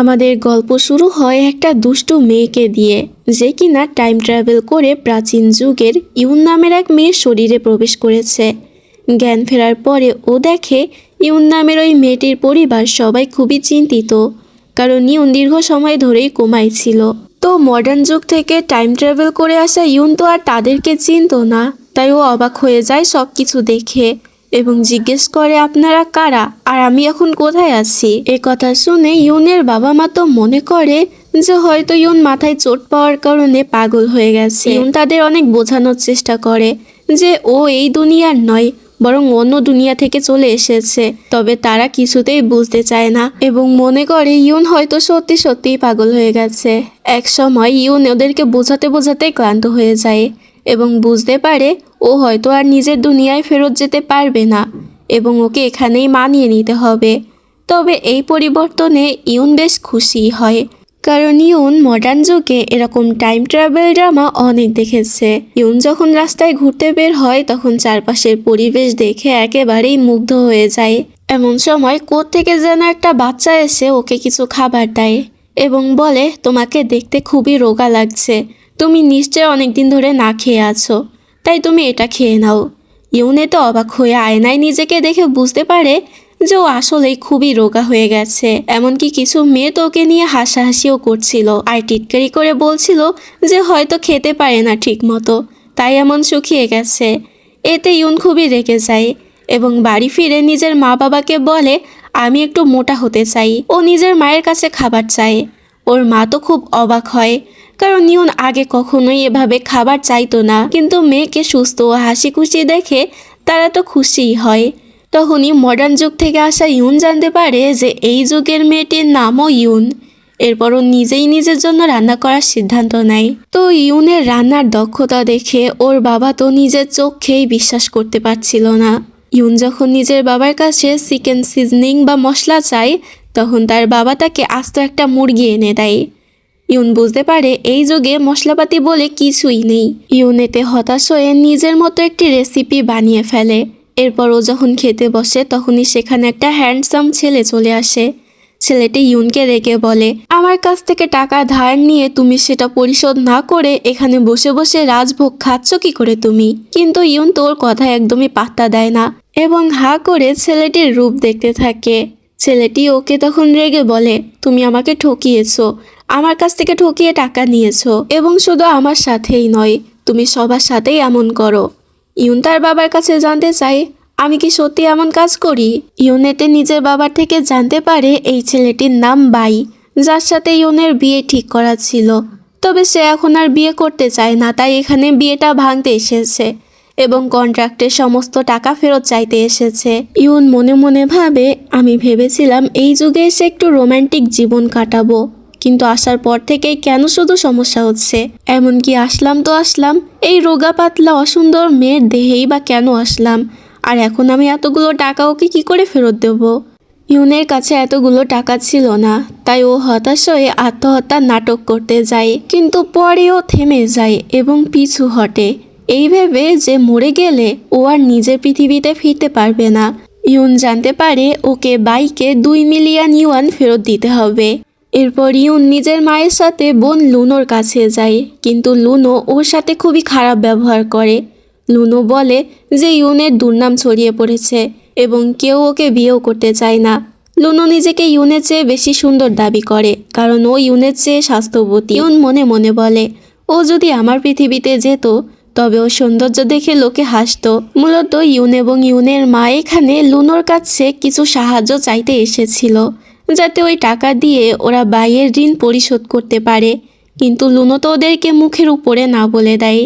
আমাদের গল্প শুরু হয় একটা দুষ্টু মেয়েকে দিয়ে, যে কিনা টাইম ট্রাভেল করে প্রাচীন যুগের ইউন নামের এক মেয়ের শরীরে প্রবেশ করেছে। জ্ঞান ফেরার পরে ও দেখে ইউন নামের ওই মেয়েটির পরিবার সবাই খুবই চিন্তিত, কারণ ইউন দীর্ঘ সময় ধরেই কোমায় ছিল। তো মডার্ন যুগ থেকে টাইম ট্রাভেল করে আসা ইউন তো আর তাদেরকে চিনতো না, তাই ও অবাক হয়ে যায় সব কিছু দেখে এবং জিজ্ঞেস করে, আপনারা কারা আর আমি এখন কোথায় আছি? এ কথা শুনে ইউনের বাবা মা তো মনে করে যে হয়তো ইউন মাথায় চোট পাওয়ার কারণে পাগল হয়ে গেছে। ইউন তাদের অনেক বোঝানোর চেষ্টা করে যে ও এই দুনিয়ার নয়, বরং অন্য দুনিয়া থেকে চলে এসেছে। তবে তারা কিছুতেই বুঝতে চায় না এবং মনে করে ইউন হয়তো সত্যি সত্যিই পাগল হয়ে গেছে। এক সময় ইউন ওদেরকে বোঝাতে বোঝাতে ক্লান্ত হয়ে যায় এবং বুঝতে পারে ও হয়তো আর নিজের দুনিয়ায় ফেরত যেতে পারবে না এবং ওকে এখানেই মানিয়ে নিতে হবে। তবে এই পরিবর্তনে ইউন বেশ খুশি হয়, কারণ ইউন মডার্ন যুগে এরকম টাইম ট্রাভেল ড্রামা অনেক দেখেছে। ইউন যখন রাস্তায় ঘুরতে বের হয় তখন চারপাশের পরিবেশ দেখে একেবারেই মুগ্ধ হয়ে যায়। এমন সময় কোত্থেকে যেন একটা বাচ্চা এসে ওকে কিছু খাবার দেয় এবং বলে, তোমাকে দেখতে খুবই রোগা লাগছে, তুমি নিশ্চয় অনেকদিন ধরে না খেয়ে আছো, তাই তুমি এটা খেয়ে নাও। ইউন এতে অবাক হয়ে আয়নায় নিজেকে দেখে বুঝতে পারে যে ও আসলেই খুবই রোগা হয়ে গেছে। এমনকি কিছু মেয়ে তো ওকে নিয়ে হাসাহাসিও করছিল আর টিটকারি করে বলছিল যে হয়তো খেতে পারে না ঠিক মতো, তাই এমন শুকিয়ে গেছে। এতে ইউন খুবই রেগে যায় এবং বাড়ি ফিরে নিজের মা বাবাকে বলে, আমি একটু মোটা হতে চাই। ও নিজের মায়ের কাছে খাবার চায়। ওর মা তো খুব অবাক হয়, কারণ ইউন আগে কখনোই এভাবে খাবার চাইতো না, কিন্তু মেয়েকে সুস্থ ও হাসি খুশি দেখে তারা তো খুশিই হয়। তখনই মডার্ন যুগ থেকে আসা ইউন জানতে পারে যে এই যুগের মেয়েটির নামও ইউন। এরপর ও নিজেই নিজের জন্য রান্না করার সিদ্ধান্ত নেয়। তো ইউনের রান্নার দক্ষতা দেখে ওর বাবা তো নিজের চোখেই বিশ্বাস করতে পারছিল না। ইউন যখন নিজের বাবার কাছে চিকেন সিজনিং বা মশলা চায়, তখন তার বাবা তাকে আস্ত একটা মুরগি এনে দেয়। ইউন বুঝতে পারে এই যুগে মশলাপাতি বলে কিছুই নেই। ইউন এতে হতাশ হয়ে নিজের মতো একটি রেসিপি বানিয়ে ফেলে। এরপর ও যখন খেতে বসে তখনই সেখানে একটা হ্যান্ডসাম ছেলে চলে আসে। ছেলেটি ইউনকে রেগে বলে, আমার কাছ থেকে টাকা ধার নিয়ে তুমি সেটা পরিশোধ না করে এখানে বসে বসে রাজভোগ খাচ্ছ কি করে তুমি? কিন্তু ইউন তোর কথা একদমই পাত্তা দেয় না এবং হা করে ছেলেটির রূপ দেখতে থাকে। ছেলেটি ওকে তখন রেগে বলে, তুমি আমাকে ঠকিয়েছো, আমার কাছ থেকে ঠকিয়ে টাকা নিয়েছো এবং শুধু আমার সাথেই নয়, তুমি সবার সাথেই এমন করো। ইউন তার বাবার কাছে জানতে চায়, আমি কি সত্যি এমন কাজ করি? ইউন এতে নিজের বাবার থেকে জানতে পারে এই ছেলেটির নাম বাই, যার সাথে ইউনের বিয়ে ঠিক করা ছিল। তবে সে এখন আর বিয়ে করতে চায় না, তাই এখানে বিয়েটা ভাঙতে এসেছে এবং কন্ট্রাক্টের সমস্ত টাকা ফেরত চাইতে এসেছে। ইউন মনে মনে ভাবে, আমি ভেবেছিলাম এই যুগে এসে একটু রোম্যান্টিক জীবন কাটাবো, কিন্তু আসার পর থেকেই কেন শুধু সমস্যা হচ্ছে? এমনকি আসলাম তো আসলাম, এই রোগা পাতলা অসুন্দর মেয়ের দেহেই বা কেন আসলাম? আর এখন আমি এতগুলো টাকা ওকে কি করে ফেরত দেব? ইউনের কাছে এতগুলো টাকা ছিল না, তাই ও হতাশ হয়ে আত্মহত্যার নাটক করতে যায়, কিন্তু পরেও থেমে যায় এবং পিছু হটে, এই ভেবে যে মরে গেলে ও আর নিজের পৃথিবীতে ফিরতে পারবে না। ইউন জানতে পারে ওকে বাইকে 2 মিলিয়ন ইউয়ান ফেরত দিতে হবে। এরপর ইউন নিজের মায়ের সাথে বোন লুনোর কাছে যায়, কিন্তু লুনো ওর সাথে খুবই খারাপ ব্যবহার করে। লুনো বলে যে ইউনের দুর্নাম ছড়িয়ে পড়েছে এবং কেউ ওকে বিয়েও করতে চায় না। লুনো নিজেকে ইউনের চেয়ে বেশি সুন্দর দাবি করে, কারণ ও ইউনের চেয়ে স্বাস্থ্যবতী। ইউন মনে মনে বলে, ও যদি আমার পৃথিবীতে যেত তবে ও সৌন্দর্য দেখে লোকে হাসত। মূলত ইউন এবং ইউনের মা এখানে লুনোর কাছে কিছু সাহায্য চাইতে এসেছিল, যাতে ওই টাকা দিয়ে ওরা বাইয়ের ঋণ পরিশোধ করতে পারে, কিন্তু লুনো তো ওদেরকে মুখের উপরে না বলে দেয়।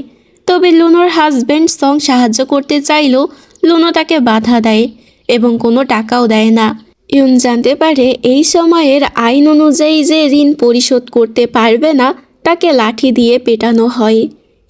তবে লুনোর হাজব্যান্ড সং সাহায্য করতে চাইলেও লুনো তাকে বাধা দেয় এবং কোনো টাকাও দেয় না। ইউন জানতে পারে এই সময়ের আইন অনুযায়ী যে ঋণ পরিশোধ করতে পারবে না তাকে লাঠি দিয়ে পেটানো হয়।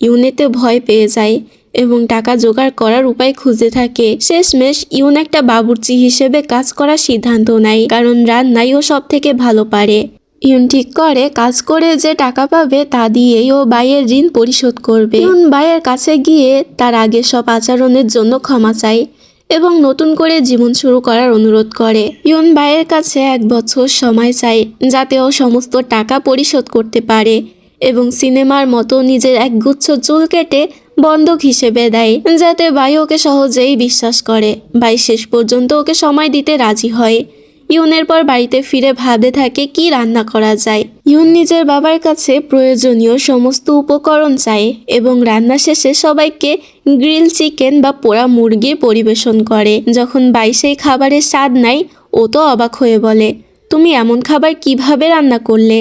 ইউন এতে ভয় পেয়ে যায় এবং টাকা জোগাড় করার উপায় খুঁজতে থাকে। শেষমেশ ইউন একটা বাবুর্চি হিসেবে কাজ করার সিদ্ধান্ত নেয়, কারণ রান্নাই ও সব থেকে ভালো পারে। ইউন ঠিক করে কাজ করে যে টাকা পাবে তা দিয়েই ও বাইয়ের ঋণ পরিশোধ করবে। ইউন বাইয়ের কাছে গিয়ে তার আগে সব আচরণের জন্য ক্ষমা চায় এবং নতুন করে জীবন শুরু করার অনুরোধ করে। ইউন ভাইয়ের কাছে 1 বছর সময় চায় যাতে ও সমস্ত টাকা পরিশোধ করতে পারে এবং সিনেমার মতো নিজের একগুচ্ছ চুল কেটে বন্ধক হিসেবে দেয় যাতে ভাই ওকে সহজেই বিশ্বাস করে। ভাই শেষ পর্যন্ত ওকে সময় দিতে রাজি হয়। ইউনের পর বাড়িতে ফিরে ভাবতে থাকে কি রান্না করা যায়। ইউন নিজের বাবার কাছে প্রয়োজনীয় সমস্ত উপকরণ চায় এবং রান্না শেষে সবাইকে গ্রিল চিকেন বা পোড়া মুরগি পরিবেশন করে। যখন ভাই সেই খাবারের স্বাদ নেয় ও তো অবাক হয়ে বলে, তুমি এমন খাবার কিভাবে রান্না করলে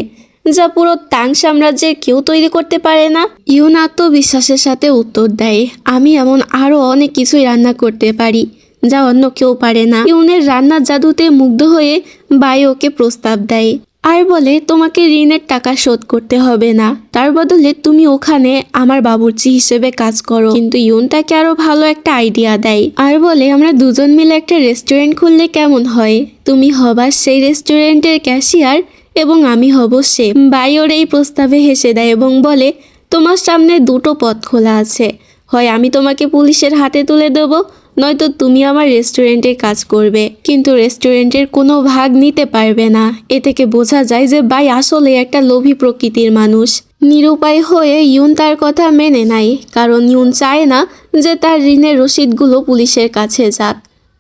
যা পুরো তাং সাম্রাজ্যের কেউ তৈরি করতে পারে না। ইউন আত্মবিশ্বাসের সাথে উত্তর দেয়, আমি এমন আরও অনেক কিছুই রান্না করতে পারি যা অন্য কেউ পারে না। ইউনের রান্নার জাদুতে মুগ্ধ হয়ে ভাই ওকে প্রস্তাব দেয় আর বলে, তোমাকে ঋণের টাকা শোধ করতে হবে না, তার বদলে তুমি ওখানে আমার বাবুর্চি হিসেবে কাজ করো। কিন্তু ইউন তাকে আরো ভালো একটা আইডিয়া দেয় আর বলে, আমরা দুজন মিলে একটা রেস্টুরেন্ট খুললে কেমন হয়? তুমি হবা সেই রেস্টুরেন্টের ক্যাশিয়ার এবং আমি হব শেফ। ভাই ওর এই প্রস্তাবে হেসে দেয় এবং বলে, তোমার সামনে দুটো পথ খোলা আছে, হয় আমি তোমাকে পুলিশের হাতে তুলে দেবো, নয়তো তুমি আমার রেস্টুরেন্টে কাজ করবে, কিন্তু রেস্টুরেন্টের কোনো ভাগ নিতে পারবে না। এ থেকে বোঝা যায় যে ভাই আসলে একটা লোভী প্রকৃতির মানুষ। নিরুপায় হয়ে ইউন তার কথা মেনে নেয়, কারণ ইউন চায় না যে তার ঋণের রসিদগুলো পুলিশের কাছে যাক।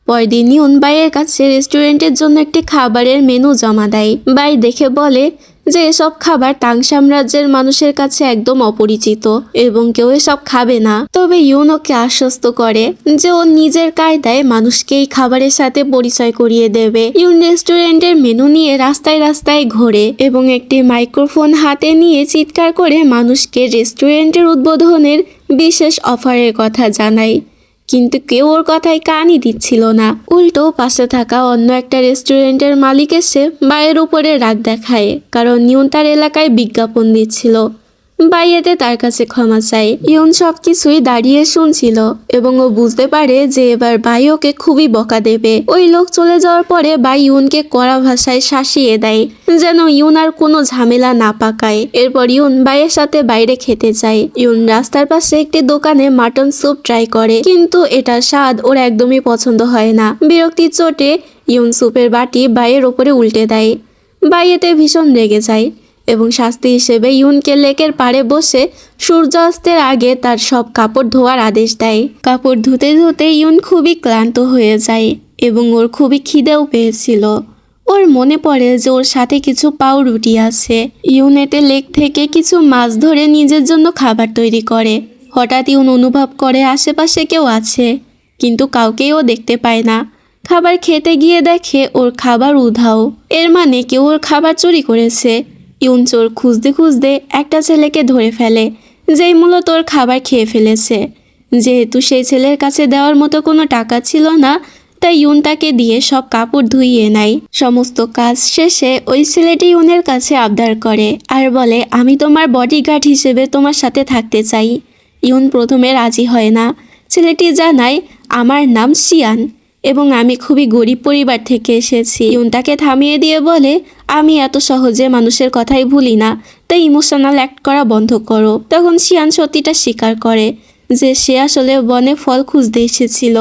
পরদিন ইউন ভাইয়ের কাছে রেস্টুরেন্টের জন্য একটি খাবারের মেনু জমা দেয়। ভাই দেখে বলে যে এসব খাবার তাং সাম্রাজ্যের মানুষের কাছে একদম অপরিচিত এবং কেউ এসব খাবে না। তবে ইউন ওকে আশ্বস্ত করে যে ও নিজের কায়দায় মানুষকে এই খাবারের সাথে পরিচয় করিয়ে দেবে। ইউন রেস্টুরেন্টের মেনু নিয়ে রাস্তায় রাস্তায় ঘোরে এবং একটি মাইক্রোফোন হাতে নিয়ে চিৎকার করে মানুষকে রেস্টুরেন্টের উদ্বোধনের বিশেষ অফারের কথা জানায়। কিন্তু কেউ ওর কথায় কানই দিচ্ছিল না। উল্টো পাশে থাকা অন্য একটা রেস্টুরেন্টের মালিক এসে ভাইয়ের উপরে রাগ দেখায়, কারণ ইউন তার এলাকায় বিজ্ঞাপন দিচ্ছিল। ভাই এতে তার কাছে ক্ষমা চায়। ইউন সবকিছুই দাঁড়িয়ে শুনছিল এবং ও বুঝতে পারে যে এবার ভাই ওকে খুবই বকা দেবে। ওই লোক চলে যাওয়ার পরে ভাই ইউনকে কড়া ভাষায় শাসিয়ে দেয় যেন ইউন আর কোনো ঝামেলা না পাকায়। এরপর ইউন ভাইয়ের সাথে বাইরে খেতে যায়। ইউন রাস্তার পাশে একটি দোকানে মাটন স্যুপ ট্রাই করে, কিন্তু এটার স্বাদ ওর একদমই পছন্দ হয় না। বিরক্তির চোটে ইউন স্যুপের বাটি ভাইয়ের ওপরে উল্টে দেয়। ভাই এতে ভীষণ রেগে যায় এবং শাস্তি হিসেবে ইউনকে লেকের পাড়ে বসে সূর্যাস্তের আগে তার সব কাপড় ধোয়ার আদেশ দেয়। কাপড় ধুতে ধুতে ইউন খুবই ক্লান্ত হয়ে যায় এবং ওর খুবই খিদেও পেয়েছিল। ওর মনে পড়ে যে ওর সাথে কিছু পাউরুটি আছে। ইউন এতে লেক থেকে কিছু মাছ ধরে নিজের জন্য খাবার তৈরি করে। হঠাৎ ইউন অনুভব করে আশেপাশে কেউ আছে, কিন্তু কাউকেই ও দেখতে পায় না। খাবার খেতে গিয়ে দেখে ওর খাবার উধাও, এর মানে কেউ ওর খাবার চুরি করেছে। ইউন চোর খুঁজতে খুঁজতে একটা ছেলেকে ধরে ফেলে, যেই মূলত ওর খাবার খেয়ে ফেলেছে। যেহেতু সেই ছেলের কাছে দেওয়ার মতো কোনো টাকা ছিল না, তাই ইউন তাকে দিয়ে সব কাপড় ধুইয়ে নেয়। সমস্ত কাজ শেষে ওই ছেলেটি ইউনের কাছে আবদার করে আর বলে, আমি তোমার বডিগার্ড হিসেবে তোমার সাথে থাকতে চাই। ইউন প্রথমে রাজি হয় না। ছেলেটি জানায়, আমার নাম শিয়ান এবং আমি খুবই গরিব পরিবার থেকে এসেছি। ইউন তাকে থামিয়ে দিয়ে বলে, আমি এত সহজে মানুষের কথাই ভুলি না, তাই ইমোশনাল অ্যাক্ট করা বন্ধ করো। তখন শিয়ান সত্যিটা স্বীকার করে যে সে আসলে বনে ফল খুঁজতে এসেছিল,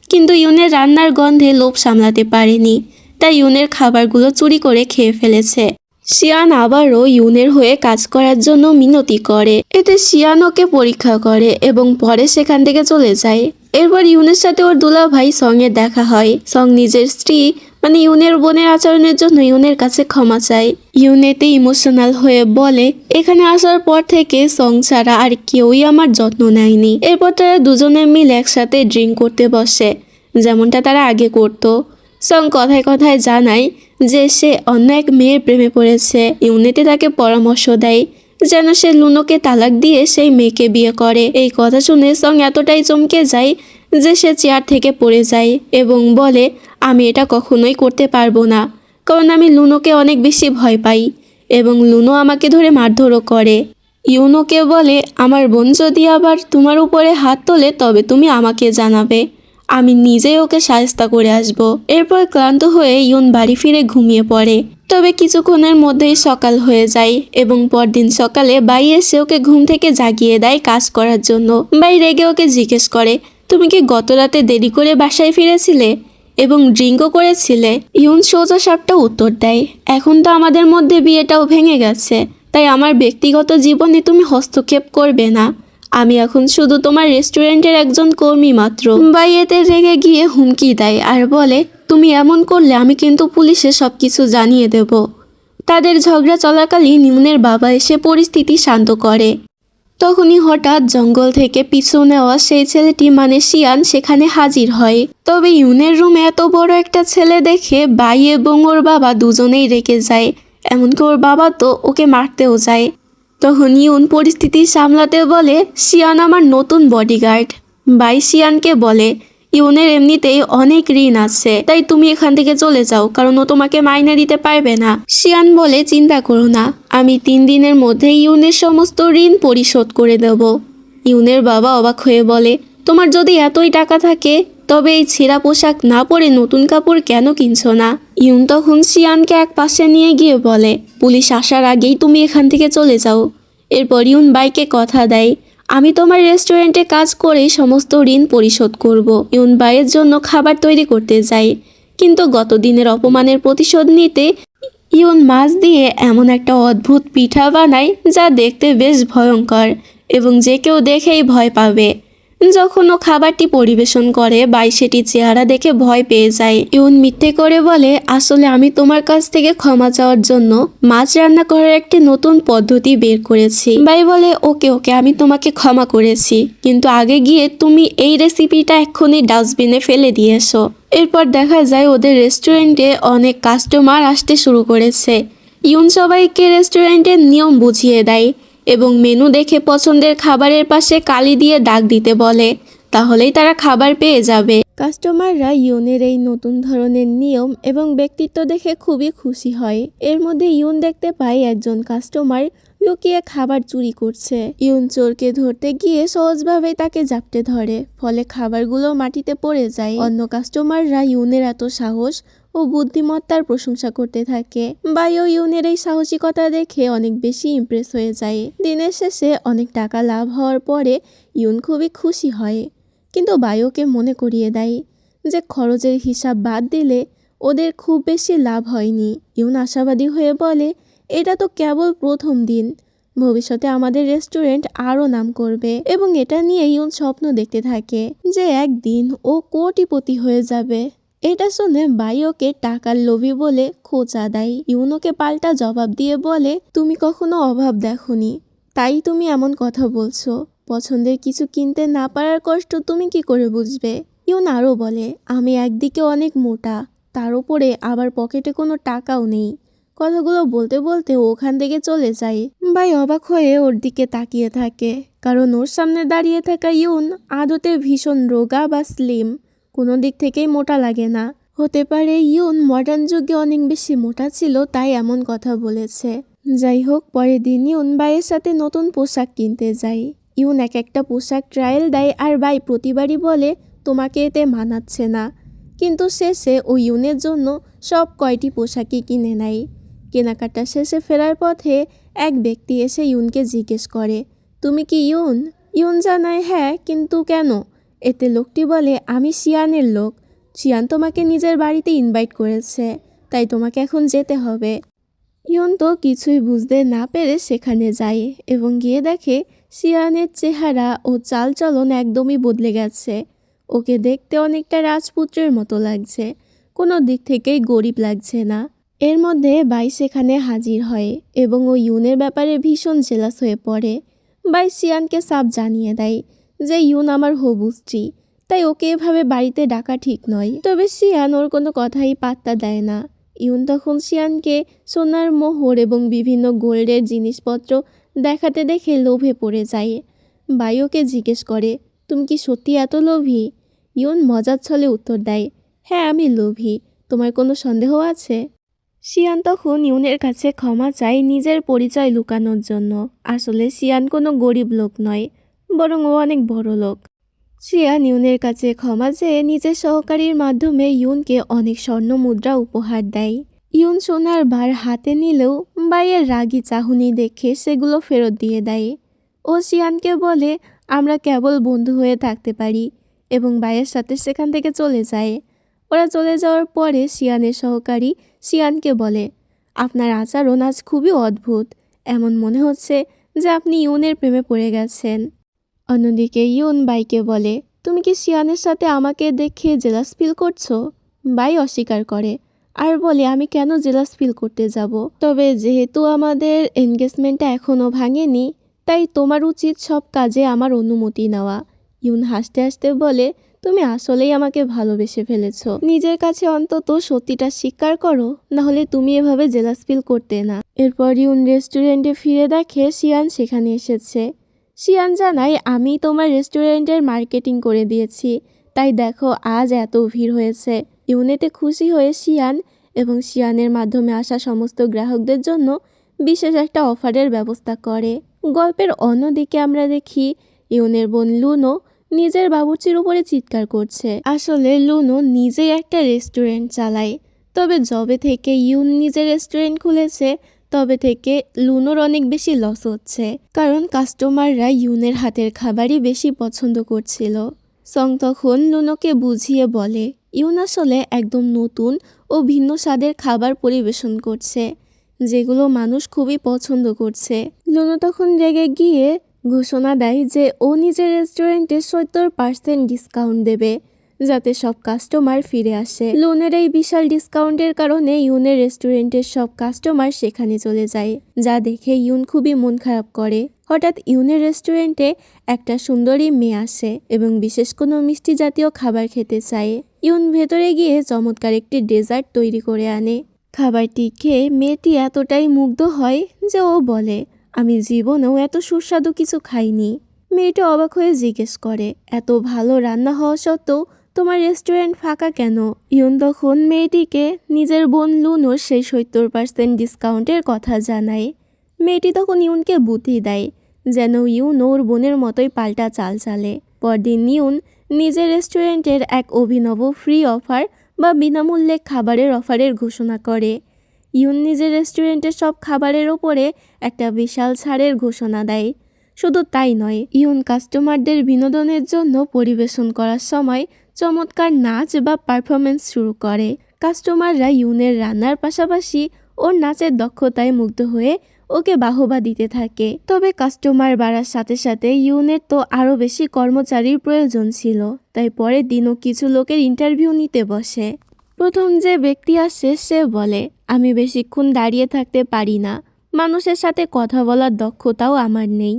কিন্তু ইউনের রান্নার গন্ধে লোভ সামলাতে পারেনি, তাই ইউনের খাবারগুলো চুরি করে খেয়ে ফেলেছে। শিয়ান আবারও ইউনের হয়ে কাজ করার জন্য মিনতি করে। এতে শিয়ান ওকে পরীক্ষা করে এবং পরে সেখান থেকে চলে যায়। এরপর ইউনের সাথে ওর দুলাভাই সঙের দেখা হয়। সং নিজের স্ত্রী মানে ইউনের বোনের আচরণের জন্য ইউনের কাছে ক্ষমা চায়। ইউন এতে ইমোশনাল হয়ে বলে, এখানে আসার পর থেকে সং ছাড়া আর কেউই আমার যত্ন নেয়নি। এরপর তারা দুজনে মিলে একসাথে ড্রিঙ্ক করতে বসে, যেমনটা তারা আগে করতো। সং কথায় কথায় জানায় যে সে অন্য এক মেয়ের প্রেমে পড়েছে। ইউনেতে তাকে পরামর্শ দেয় যেন সে লুনোকে তালাক দিয়ে সেই মেয়েকে বিয়ে করে। এই কথা শুনে সং এতটাই চমকে যায় যে সে চেয়ার থেকে পড়ে যায় এবং বলে, আমি এটা কখনোই করতে পারবো না, কারণ আমি লুনোকে অনেক বেশি ভয় পাই এবং লুনো আমাকে ধরে মারধরও করে। ইউনোকে বলে, আমার বোন যদি আবার তোমার উপরে হাত তোলে তবে তুমি আমাকে জানাবে, আমি নিজেই ওকে শায়েস্তা করে আসব। এরপর ক্লান্ত হয়ে ইউন বাড়ি ফিরে ঘুমিয়ে পড়ে। তবে কিছুক্ষণের মধ্যেই সকাল হয়ে যায় এবং পরদিন সকালে বাই এসে ওকে ঘুম থেকে জাগিয়ে দেয় কাজ করার জন্য। বাই রেগে ওকে জিজ্ঞেস করে, তুমি কি গত রাতে দেরি করে বাসায় ফিরেছিলে এবং ড্রিঙ্কও করেছিলে? ইউন সোজা সাপটা উত্তর দেয়, এখন তো আমাদের মধ্যে বিয়েটাও ভেঙে গেছে, তাই আমার ব্যক্তিগত জীবনে তুমি হস্তক্ষেপ করবে না। আমি এখন শুধু তোমার রেস্টুরেন্টের একজন কর্মী মাত্র। বাই এতে রেগে গিয়ে হুমকি দেয় আর বলে, তুমি এমন করলে আমি কিন্তু পুলিশে সব কিছু জানিয়ে দেব। তাদের ঝগড়া চলাকালীন ইউনের বাবা এসে পরিস্থিতি শান্ত করে। তখনই হঠাৎ জঙ্গল থেকে পিছু নেওয়া সেই ছেলেটি মানে শিয়ান সেখানে হাজির হয়। তবে ইউনের রুমে এত বড় একটা ছেলে দেখে বাই এবং ওর বাবা দুজনেই রেগে যায়, এমনকি ওর বাবা তো ওকে মারতেও যায়। তখন ইউন পরিস্থিতি সামলাতে বলে, শিয়ান আমার নতুন বডিগার্ড। বাই শিয়ানকে বলে, ইউনের এমনিতেই অনেক ঋণ আছে, তাই তুমি এখান থেকে চলে যাও, কারণ ও তোমাকে মাইনে দিতে পারবে না। শিয়ান বলে, চিন্তা করো না, আমি 3 দিনের মধ্যে ইউনের সমস্ত ঋণ পরিশোধ করে দেব। ইউনের বাবা অবাক হয়ে বলে, তোমার যদি এতই টাকা থাকে তবে এই ছেঁড়া পোশাক না পরে নতুন কাপড় কেন কিনছো না? ইউন তখন শিয়ানকে এক পাশে নিয়ে গিয়ে বলে, পুলিশ আসার আগেই তুমি এখান থেকে চলে যাও। এরপর ইউন বাইকে কথা দেয়, আমি তোমার রেস্টুরেন্টে কাজ করেই সমস্ত ঋণ পরিশোধ করব। ইউন বাইয়ের জন্য খাবার তৈরি করতে যায়, কিন্তু গত দিনের অপমানের প্রতিশোধ নিতে ইউন মাছ দিয়ে এমন একটা অদ্ভুত পিঠা বানায় যা দেখতে বেশ ভয়ঙ্কর এবং যে কেউ দেখেই ভয় পাবে। যখন ও খাবারটি পরিবেশন করে বাই সেটি চেহারা দেখে ভয় পেয়ে যায়। ইউন মিথ্যে করে বলে, আসলে আমি তোমার কাছ থেকে ক্ষমা চাওয়ার জন্য মাছ রান্না করার একটি নতুন পদ্ধতি বের করেছি। বাই বলে, ওকে ওকে আমি তোমাকে ক্ষমা করেছি, কিন্তু আগে গিয়ে তুমি এই রেসিপিটা এক্ষুনি ডাস্টবিনে ফেলে দিয়ে এসো। এরপর দেখা যায় ওদের রেস্টুরেন্টে অনেক কাস্টমার আসতে শুরু করেছে। ইউন সবাইকে রেস্টুরেন্টের নিয়ম বুঝিয়ে দেয় এবং মেনু দেখে পছন্দের খাবারের পাশে কালি দিয়ে দাগ দিতে বলে, তাহলেই তারা খাবার পেয়ে যাবে। কাস্টমাররা ইউনের এই নতুন ধরনের নিয়ম এবং ব্যক্তিত্ব দেখে খুবই খুশি হয়। এর মধ্যে ইউন দেখতে পায় একজন কাস্টমার লুকিয়ে খাবার চুরি করছে। ইউন চোরকে ধরতে গিয়ে সহজভাবে তাকে জাপটে ধরে, ফলে খাবারগুলো মাটিতে পড়ে যায়। অন্য কাস্টমাররা ইউনের এত সাহস ও বুদ্ধিমত্তার প্রশংসা করতে থাকে। বায়ো ইউনের এই সাহসিকতা দেখে অনেক বেশি ইমপ্রেস হয়ে যায়। দিনের শেষে অনেক টাকা লাভ হওয়ার পরে ইউন খুবই খুশি হয়, কিন্তু বায়োকে মনে করিয়ে দেয় যে খরচের হিসাব বাদ দিলে ওদের খুব বেশি লাভ হয়নি। ইউন আশাবাদী হয়ে বলে, এটা তো কেবল প্রথম দিন, ভবিষ্যতে আমাদের রেস্টুরেন্ট আরও নাম করবে। এবং এটা নিয়ে ইউন স্বপ্ন দেখতে থাকে যে একদিন ও কোটিপতি হয়ে যাবে। এটা শুনে বাই ওকে টাকার লোভী বলে খোঁচা দেয়। ইউন ওকে পাল্টা জবাব দিয়ে বলে, তুমি কখনো অভাব দেখোনি, তাই তুমি এমন কথা বলছো। পছন্দের কিছু কিনতে না পারার কষ্ট তুমি কি করে বুঝবে? ইউন আরও বলে, আমি একদিকে অনেক মোটা, তার উপরে আবার পকেটে কোনো টাকাও নেই। কথাগুলো বলতে বলতে ওখান থেকে চলে যায়। ভাই অবাক হয়ে ওর দিকে তাকিয়ে থাকে, কারণ ওর সামনে দাঁড়িয়ে থাকা ইউন আদতে ভীষণ রোগা বা স্লিম, কোনো দিক থেকেই মোটা লাগে না। হতে পারে ইউন মডার্ন যুগে অনেক বেশি মোটা ছিল, তাই এমন কথা বলেছে। যাই হোক, পরের দিন ইউন বাইয়ের সাথে নতুন পোশাক কিনতে যায়। ইউন এক একটা পোশাক ট্রায়াল দেয় আর বাই প্রতিবারই বলে, তোমাকে এতে মানাচ্ছে না। কিন্তু শেষে ও ইউনের জন্য সব কয়টি পোশাকই কিনে নেয়। কেনাকাটা শেষে ফেরার পথে এক ব্যক্তি এসে ইউনকে জিজ্ঞেস করে, তুমি কি ইউন? ইউন জানায়, হ্যাঁ, কিন্তু কেন? এতে লোকটি বলে, আমি শিয়ানের লোক। শিয়ান তোমাকে নিজের বাড়িতে ইনভাইট করেছে, তাই তোমাকে এখন যেতে হবে। ইউন তো কিছুই বুঝতে না পেরে সেখানে যায় এবং গিয়ে দেখে শিয়ানের চেহারা ও চালচলন একদমই বদলে গেছে। ওকে দেখতে অনেকটা রাজপুত্রের মতো লাগছে, কোনো দিক থেকেই গরিব লাগছে না। এর মধ্যে বাই সেখানে হাজির হয় এবং ও ইউনের ব্যাপারে ভীষণ জেলাস হয়ে পড়ে। বাই শিয়ানকে সাফ জানিয়ে দেয় যে ইউন আমার হবু স্ত্রী, তাই ওকে এভাবে বাড়িতে ডাকা ঠিক নয়। তবে শিয়ান ওর কোনো কথাই পাত্তা দেয় না। ইউন তখন শিয়ানকে সোনার মোহর এবং বিভিন্ন গোল্ডের জিনিসপত্র দেখাতে দেখে লোভে পড়ে যায়। বাই ওকে জিজ্ঞেস করে, তুমি কি সত্যি এত লোভী? ইউন মজার ছলে উত্তর দেয়, হ্যাঁ আমি লোভী, তোমার কোনো সন্দেহ আছে? শিয়ান তখন ইউনের কাছে ক্ষমা চায় নিজের পরিচয় লুকানোর জন্য। আসলে শিয়ান কোনো গরিব লোক নয়, বরং ও অনেক বড় লোক। শিয়ান ইউনের কাছে ক্ষমা চেয়ে নিজের সহকারীর মাধ্যমে ইউনকে অনেক স্বর্ণ মুদ্রা উপহার দেয়। ইউন সোনার বার হাতে নিলেও বাইয়ের রাগী চাহনি দেখে সেগুলো ফেরত দিয়ে দেয়। ও শিয়ানকে বলে, আমরা কেবল বন্ধু হয়ে থাকতে পারি, এবং বাইয়ের সাথে সেখান থেকে চলে যায়। ওরা চলে যাওয়ার পরে শিয়ানের সহকারী শিয়ানকে বলে, আপনার আচরণ আজ খুবই অদ্ভুত, এমন মনে হচ্ছে যে আপনি ইউনের প্রেমে পড়ে গেছেন। অন্যদিকে ইউন বাইকে বলে, তুমি কি শিয়ানের সাথে আমাকে দেখে জেলাস ফিল করছো? বাই অস্বীকার করে আর বলে, আমি কেন জেলাস ফিল করতে যাব, তবে যেহেতু আমাদের এনগেজমেন্টটা এখনও ভাঙেনি তাই তোমার উচিত সব কাজে আমার অনুমতি নেওয়া। ইউন হাসতে হাসতে বলে, তুমি আসলেই আমাকে ভালোবেসে ফেলেছ, নিজের কাছে অন্তত সত্যিটা স্বীকার করো, নাহলে তুমি এভাবে জেলাস ফিল করতে না। এরপর ইউন রেস্টুরেন্টে ফিরে দেখে শিয়ান সেখানে এসেছে। শিয়ান জানায়, আমি তোমার রেস্টুরেন্টের মার্কেটিং করে দিয়েছি, তাই দেখো আজ এত ভিড় হয়েছে। ইউনেতে খুশি হয়ে শিয়ান এবং শিয়ানের মাধ্যমে আসা সমস্ত গ্রাহকদের জন্য বিশেষ একটা অফারের ব্যবস্থা করে। গল্পের অন্যদিকে আমরা দেখি ইউনের বোন লুনো নিজের বাবুর্চির উপরে চিৎকার করছে। আসলে লুনো নিজেই একটা রেস্টুরেন্ট চালায়, তবে যবে থেকে ইউন নিজের রেস্টুরেন্ট খুলেছে তবে থেকে লুনোর অনেক বেশি লস হচ্ছে, কারণ কাস্টমাররা ইউনের হাতের খাবারই বেশি পছন্দ করছিল। সং তখন লুনোকে বুঝিয়ে বলে, ইউন আসলে একদম নতুন ও ভিন্ন স্বাদের খাবার পরিবেশন করছে, যেগুলো মানুষ খুবই পছন্দ করছে। লুনো তখন রেগে গিয়ে ঘোষণা দেয় যে ও নিজের রেস্টুরেন্টে 70% ডিসকাউন্ট দেবে, যাতে সব কাস্টমার ফিরে আসে। লুনের এই বিশাল ডিসকাউন্টের কারণে ইউনের রেস্টুরেন্টের সব কাস্টমার সেখানে চলে যায়, যা দেখে ইউন খুবই মন খারাপ করে। হঠাৎ ইউনের রেস্টুরেন্টে একটা সুন্দরী মেয়ে আসে এবং বিশেষ কোনো মিষ্টি জাতীয় খাবার খেতে চায়। ইউন ভেতরে গিয়ে চমৎকার একটি ডেজার্ট তৈরি করে আনে। খাবারটি খেয়ে মেয়েটি এতটাই মুগ্ধ হয় যে ও বলে, আমি জীবনেও এত সুস্বাদু কিছু খাইনি। মেয়েটা অবাক হয়ে জিজ্ঞেস করে, এত ভালো রান্না হওয়া সত্ত্বেও তোমার রেস্টুরেন্ট ফাঁকা কেন? ইউন তখন মেয়েটিকে নিজের বোন লুনোর সেই 70% ডিসকাউন্টের কথা জানায়। মেয়েটি তখন ইউনকে বুদ্ধি দেয় যেন ইউন ওর বোনের মতোই পাল্টা চাল চালে। পরদিন ইউন নিজের রেস্টুরেন্টের এক অভিনব ফ্রি অফার বা বিনামূল্যে খাবারের অফারের ঘোষণা করে। ইউন নিজের রেস্টুরেন্টের সব খাবারের ওপরে একটা বিশাল ছাড়ের ঘোষণা দেয়। শুধু তাই নয়, ইউন কাস্টমারদের বিনোদনের জন্য পরিবেশন করার সময় চমৎকার নাচ বা পারফরমেন্স শুরু করে। কাস্টমাররা ইউনের রান্নার পাশাপাশি ওর নাচের দক্ষতায় মুগ্ধ হয়ে ওকে বাহবা দিতে থাকে। তবে কাস্টমার বাড়ার সাথে সাথে ইউনের তো আরও বেশি কর্মচারীর প্রয়োজন ছিল, তাই পরের দিনও কিছু লোকের ইন্টারভিউ নিতে বসে। প্রথম যে ব্যক্তি আসে সে বলে, আমি বেশিক্ষণ দাঁড়িয়ে থাকতে পারি না, মানুষের সাথে কথা বলার দক্ষতাও আমার নেই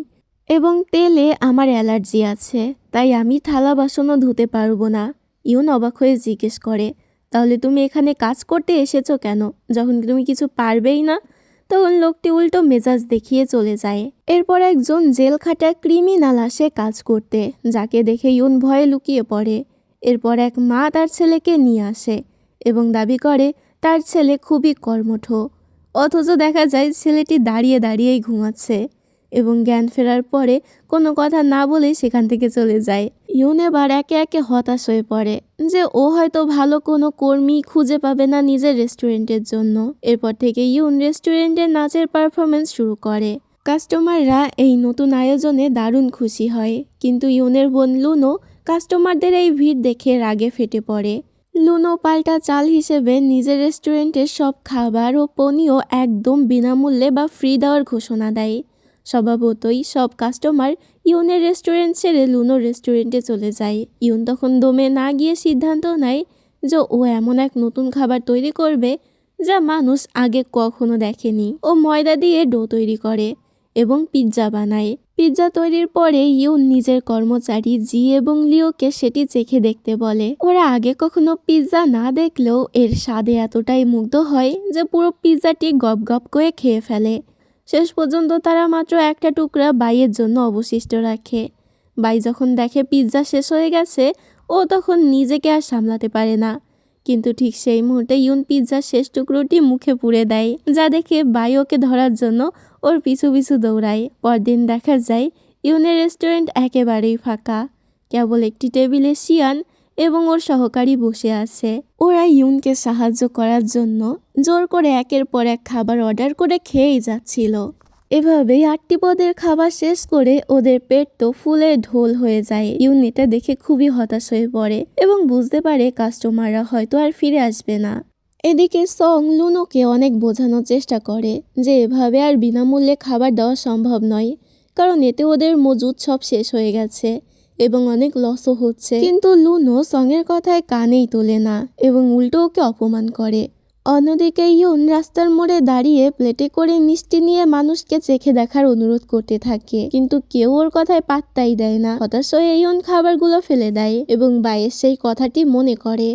এবং তেলে আমার অ্যালার্জি আছে, তাই আমি থালা বাসনও ধুতে পারবো না। ইউন অবাক হয়ে জিজ্ঞেস করে, তাহলে তুমি এখানে কাজ করতে এসেছো কেন, যখন তুমি কিছু পারবেই না? তখন লোকটি উল্টো মেজাজ দেখিয়ে চলে যায়। এরপর একজন জেল খাটা ক্রিমিনাল আসে কাজ করতে, যাকে দেখে ইউন ভয়ে লুকিয়ে পড়ে। এরপর এক মা তার ছেলেকে নিয়ে আসে এবং দাবি করে তার ছেলে খুবই কর্মঠ, অথচ দেখা যায় ছেলেটি দাঁড়িয়ে দাঁড়িয়েই ঘুমাচ্ছে এবং জ্ঞান ফেরার পরে কোনো কথা না বলেই সেখান থেকে চলে যায়। ইউন এবার একে একে হতাশ হয়ে পড়ে যে ও হয়তো ভালো কোনো কর্মী খুঁজে পাবে না নিজের রেস্টুরেন্টের জন্য। এরপর থেকে ইউন রেস্টুরেন্টের নাচের পারফরমেন্স শুরু করে। কাস্টমাররা এই নতুন আয়োজনে দারুণ খুশি হয়, কিন্তু ইউনের বোন লুনো কাস্টমারদের এই ভিড় দেখে রাগে ফেটে পড়ে। লুনো পাল্টা চাল হিসেবে নিজের রেস্টুরেন্টের সব খাবার ও পানীয় একদম বিনামূল্যে বা ফ্রি দেওয়ার ঘোষণা দেয়। স্বভাবতই সব কাস্টমার ইউনের রেস্টুরেন্ট ছেড়ে লুনোর রেস্টুরেন্টে চলে যায়। ইউন তখন দমে না গিয়ে সিদ্ধান্ত নেয় যে ও এমন এক নতুন খাবার তৈরি করবে যা মানুষ আগে কখনো দেখেনি। ও ময়দা দিয়ে ডো তৈরি করে এবং পিৎজা বানায়। পিৎজা তৈরির পরে ইউন নিজের কর্মচারী জি এবং লিওকে সেটি চেখে দেখতে বলে। ওরা আগে কখনো পিৎজা না দেখলেও এর স্বাদে এতটাই মুগ্ধ হয় যে পুরো পিৎজাটি গপ গপ করে খেয়ে ফেলে। শেষ পর্যন্ত তারা মাত্র একটা টুকরা বাইয়ের জন্য অবশিষ্ট রাখে। বাই যখন দেখে পিৎজা শেষ হয়ে গেছে, ও তখন নিজেকে আর সামলাতে পারে না, কিন্তু ঠিক সেই মুহূর্তে ইউন পিৎজার শেষ টুকরোটি মুখে পুরে দেয়, যা দেখে বাই ওকে ধরার জন্য ওর পিছু পিছু দৌড়ায়। পরদিন দেখা যায় ইউনের রেস্টুরেন্ট একেবারেই ফাঁকা, কেবল একটি টেবিলে শিয়ান এবং ওর সহকারী বসে আছে। ওরা ইউনকে সাহায্য করার জন্য জোর করে একের পর এক খাবার অর্ডার করে খেয়েই যাচ্ছিল। এভাবেই 8টি পদের খাবার শেষ করে ওদের পেট তো ফুলে ঢোল হয়ে যায়। ইউন এটা দেখে খুবই হতাশ হয়ে পড়ে এবং বুঝতে পারে কাস্টমাররা হয়তো আর ফিরে আসবে না। এদিকে সং লুনোকে অনেক বোঝানোর চেষ্টা করে যে এভাবে আর বিনামূল্যে খাবার দেওয়া সম্ভব নয়, কারণ এতে ওদের মজুদ সব শেষ হয়ে গেছে এবং অনেক লসও হচ্ছে। কিন্তু লুনো সঙের কথায় কানেই তোলে না এবং উল্টো ওকে অপমান করে। অন্যদিকে ইউন রাস্তার মোড়ে দাঁড়িয়ে প্লেটে করে মিষ্টি নিয়ে মানুষকে চেখে দেখার অনুরোধ করতে থাকে, কিন্তু কেউ ওর কথায় পাত্তাই দেয় না। হতাশ হয়ে ইউন খাবারগুলো ফেলে দেয় এবং বাইয়ের সেই কথাটি মনে করে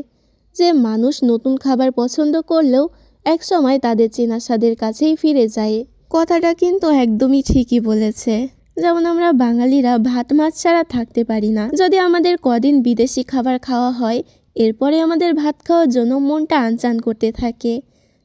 যে মানুষ নতুন খাবার পছন্দ করলেও একসময় তাদের চেনা স্বাদের কাছেই ফিরে যায়। কথাটা কিন্তু একদমই ঠিকই বলেছে। যেমন আমরা বাঙালিরা ভাত মাছ ছাড়া থাকতে পারি না, যদি আমাদের কদিন বিদেশি খাবার খাওয়া হয় এরপরে আমাদের ভাত খাওয়ার জন্য মনটা আনচান করতে থাকে।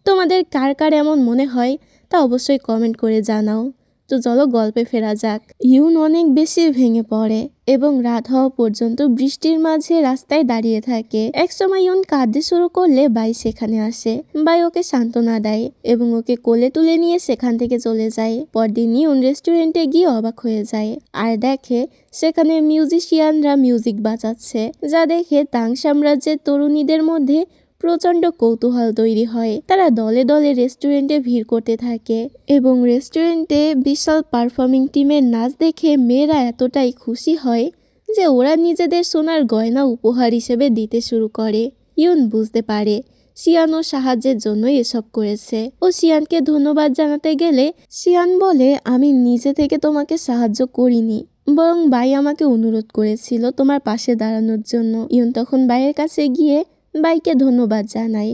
তোমাদের কার কার এমন মনে হয় তা অবশ্যই কমেন্ট করে জানাও। তো চলো গল্পে ফেরা যাক। ইউন অনেক বেশি ভেঙে পড়ে এবং রাত হওয়া পর্যন্ত বৃষ্টির মাঝে রাস্তায় দাঁড়িয়ে থাকে। একসময় ইউন কাঁদতে শুরু করলে বাই সেখানে আসে। বাই ওকে সান্ত্বনা দেয় এবং ওকে কোলে তুলে নিয়ে সেখান থেকে চলে যায়। পরদিন ইউন রেস্টুরেন্টে গিয়ে অবাক হয়ে যায় আর দেখে সেখানে মিউজিশিয়ানরা মিউজিক বাজাচ্ছে, যা দেখে তাং সাম্রাজ্যের তরুণীদের মধ্যে প্রচণ্ড কৌতূহল তৈরি হয়। তারা দলে দলে রেস্টুরেন্টে ভিড় করতে থাকে এবং রেস্টুরেন্টে বিশাল পারফর্মিং টিমের নাচ দেখে মেয়েরা এতটাই খুশি হয় যে ওরা নিজেদের সোনার গয়না উপহার হিসেবে দিতে শুরু করে। ইউন বুঝতে পারে শিয়ান ও সাহায্যের জন্য এসব করেছে। ও শিয়ানকে ধন্যবাদ জানাতে গেলে শিয়ান বলে, আমি নিজে থেকে তোমাকে সাহায্য করিনি, বরং বাই আমাকে অনুরোধ করেছিল তোমার পাশে দাঁড়ানোর জন্য। ইউন তখন বাইয়ের কাছে গিয়ে বাইকে ধন্যবাদ জানায়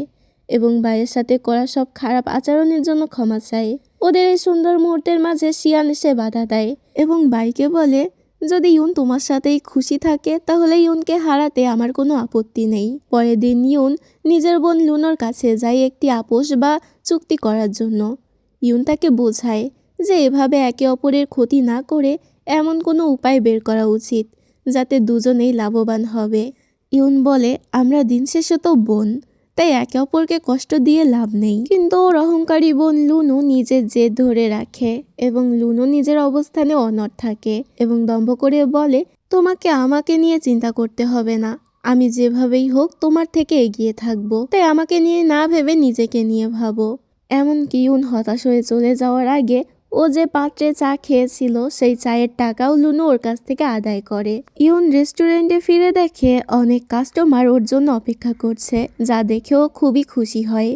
এবং বাইয়ের সাথে করা সব খারাপ আচরণের জন্য ক্ষমা চায়। ওদের এই সুন্দর মুহূর্তের মাঝে শিয়ান এসে বাধা দেয় এবং বাইকে বলে, যদি ইউন তোমার সাথেই খুশি থাকে তাহলে ইউনকে হারাতে আমার কোনো আপত্তি নেই। পরের দিন ইউন নিজের বোন লুনোর কাছে যায় একটি আপোষ বা চুক্তি করার জন্য। ইউন তাকে বোঝায় যে এভাবে একে অপরের ক্ষতি না করে এমন কোনো উপায় বের করা উচিত যাতে দুজনেই লাভবান হবে। ইউন বলে, আমরা দিন শেষে তো বোন, তাই একে অপরকে কষ্ট দিয়ে লাভ নেই। কিন্তু ওর অহংকারী বোন লুনো নিজের জেদ ধরে রাখে এবং লুনো নিজের অবস্থানে অনড় থাকে এবং দম্ভ করে বলে, তোমাকে আমাকে নিয়ে চিন্তা করতে হবে না, আমি যেভাবেই হোক তোমার থেকে এগিয়ে থাকবো, তাই আমাকে নিয়ে না ভেবে নিজেকে নিয়ে ভাবো। এমনকি ইউন হতাশ হয়ে চলে যাওয়ার আগে ও যে পাত্রে চা খেয়েছিল সেই চায়ের টাকাও লুনো ওর কাছ থেকে আদায় করে। ইউন রেস্টুরেন্টে ফিরে দেখে অনেক কাস্টমার ওর জন্য অপেক্ষা করছে, যা দেখেও খুবই খুশি হয়।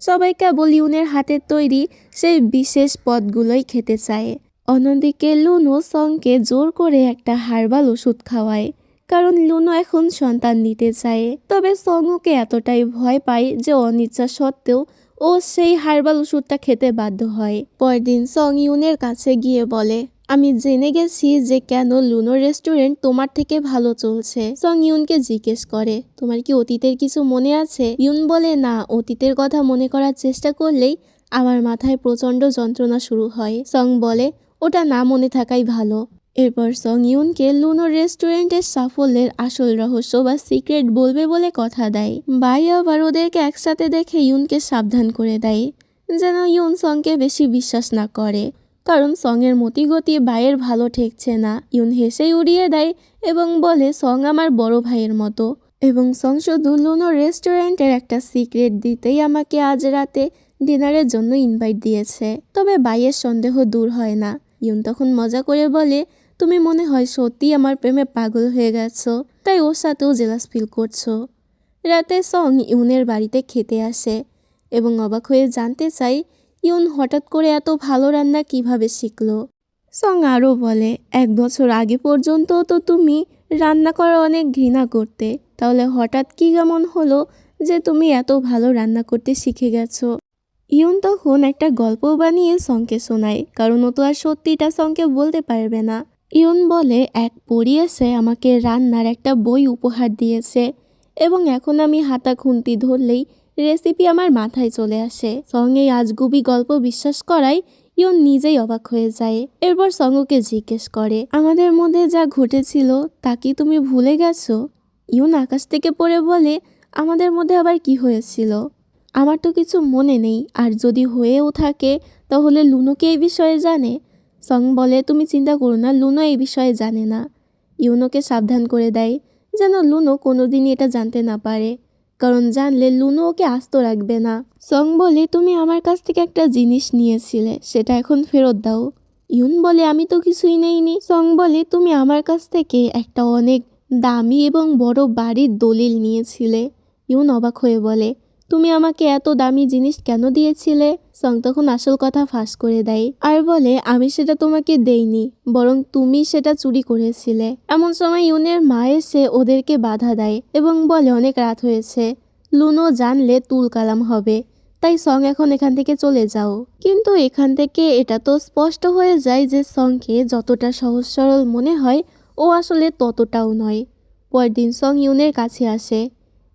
সবাই কেবল ইউনের হাতের তৈরি সেই বিশেষ পদগুলোই খেতে চায়। অন্যদিকে লুনো সংকে জোর করে একটা হার্বাল ওষুধ খাওয়ায়, কারণ লুনো এখন সন্তান নিতে চায়। তবে সং ওকে এতটাই ভয় পায় যে অনিচ্ছা সত্ত্বেও ও সেই হার্বাল ওষুধটা খেতে বাধ্য হয়। পরদিন সং ইউনের কাছে গিয়ে বলে, আমি জেনে গেছি যে কেন লুনো রেস্টুরেন্ট তোমার থেকে ভালো চলছে। সং ইউনকে জিজ্ঞেস করে, তোমার কি অতীতের কিছু মনে আছে? ইউন বলে, না, অতীতের কথা মনে করার চেষ্টা করলেই আমার মাথায় প্রচণ্ড যন্ত্রণা শুরু হয়। সং বলে, ওটা না মনে থাকাই ভালো। এরপর সং ইউনকে লুনো রেস্টুরেন্টের সাফল্যের আসল রহস্য বা সিক্রেট বলবে বলে কথা দেয়। বাই আবার ওদেরকে একসাথে দেখে ইউনকে সাবধান করে দেয় যেন ইউন সংকে বেশি বিশ্বাস না করে, কারণ সঙের মতিগতি বাইয়ের ভালো ঠেকছে না। ইউন হেসেই উড়িয়ে দেয় এবং বলে, সং আমার বড় ভাইয়ের মতো এবং সং শুধু লুনো রেস্টুরেন্টের একটা সিক্রেট দিতেই আমাকে আজ রাতে ডিনারের জন্য ইনভাইট দিয়েছে। তবে বাইয়ের সন্দেহ দূর হয় না। ইউন তখন মজা করে বলে, তুমি মনে হয় সত্যি আমার প্রেমে পাগল হয়ে গেছো, তাই ওর সাথেও জেলাস ফিল করছো। রাতে সং ইউনের বাড়িতে খেতে আসে এবং অবাক হয়ে জানতে চাই ইউন হঠাৎ করে এত ভালো রান্না কিভাবে শিখলো। সং আরও বলে, 1 বছর আগে পর্যন্ত তো তুমি রান্না করা অনেক ঘৃণা করতে, তাহলে হঠাৎ কি এমন হলো যে তুমি এত ভালো রান্না করতে শিখে গেছো। ইউন তখন একটা গল্প বানিয়ে সংকে শোনায়, কারণ ও তো আর সত্যিটা সংকে বলতে পারবে না। ইউন বলে, এক পরী এসে আমাকে রান্নার একটা বই উপহার দিয়েছে এবং এখন আমি হাতা খুন্তি ধরলেই রেসিপি আমার মাথায় চলে আসে। সং এই আজগুবি গল্প বিশ্বাস করায় ইউন নিজেই অবাক হয়ে যায়। এরপর সং ওকে জিজ্ঞেস করে, আমাদের মধ্যে যা ঘটেছিল তা কি তুমি ভুলে গেছো? ইউন আকাশ থেকে পড়ে বলে, আমাদের মধ্যে আবার কি হয়েছিল? আমার তো কিছু মনে নেই, আর যদি হয়েও থাকে তাহলে লুনো কি এই বিষয়ে জানে? সং বলে তুমি চিন্তা করো না, লুনো এই বিষয়ে জানে না। ইউনোকে সাবধান করে দেয় যেন লুনো কোনোদিনই এটা জানতে না পারে, কারণ জানলে লুনো ওকে আস্ত রাখবে না। সং বলে তুমি আমার কাছ থেকে একটা জিনিস নিয়েছিলে, সেটা এখন ফেরত দাও। ইউন বলে আমি তো কিছুই নেইনি। সং বলে তুমি আমার কাছ থেকে একটা অনেক দামি এবং বড় বাড়ির দলিল নিয়েছিলে। ইউন অবাক হয়ে বলে তুমি আমাকে এত দামি জিনিস কেন দিয়েছিলে? সং তখন আসল কথা ফাঁস করে দেয় আর বলে আমি সেটা তোমাকে দেইনি, বরং তুমি সেটা চুরি করেছিলে। এমন সময় ইউনের মা এসে ওদেরকে বাধা দেয় এবং বলে অনেক রাত হয়েছে, লুনো জানলে তুলকালাম হবে, তাই সং এখন এখান থেকে চলে যাও। কিন্তু এখান থেকে এটা তো স্পষ্ট হয়ে যায় যে সংকে যতটা সহজ সরল মনে হয় ও আসলে ততটাও নয়। পরদিন সং ইউনের কাছে আসে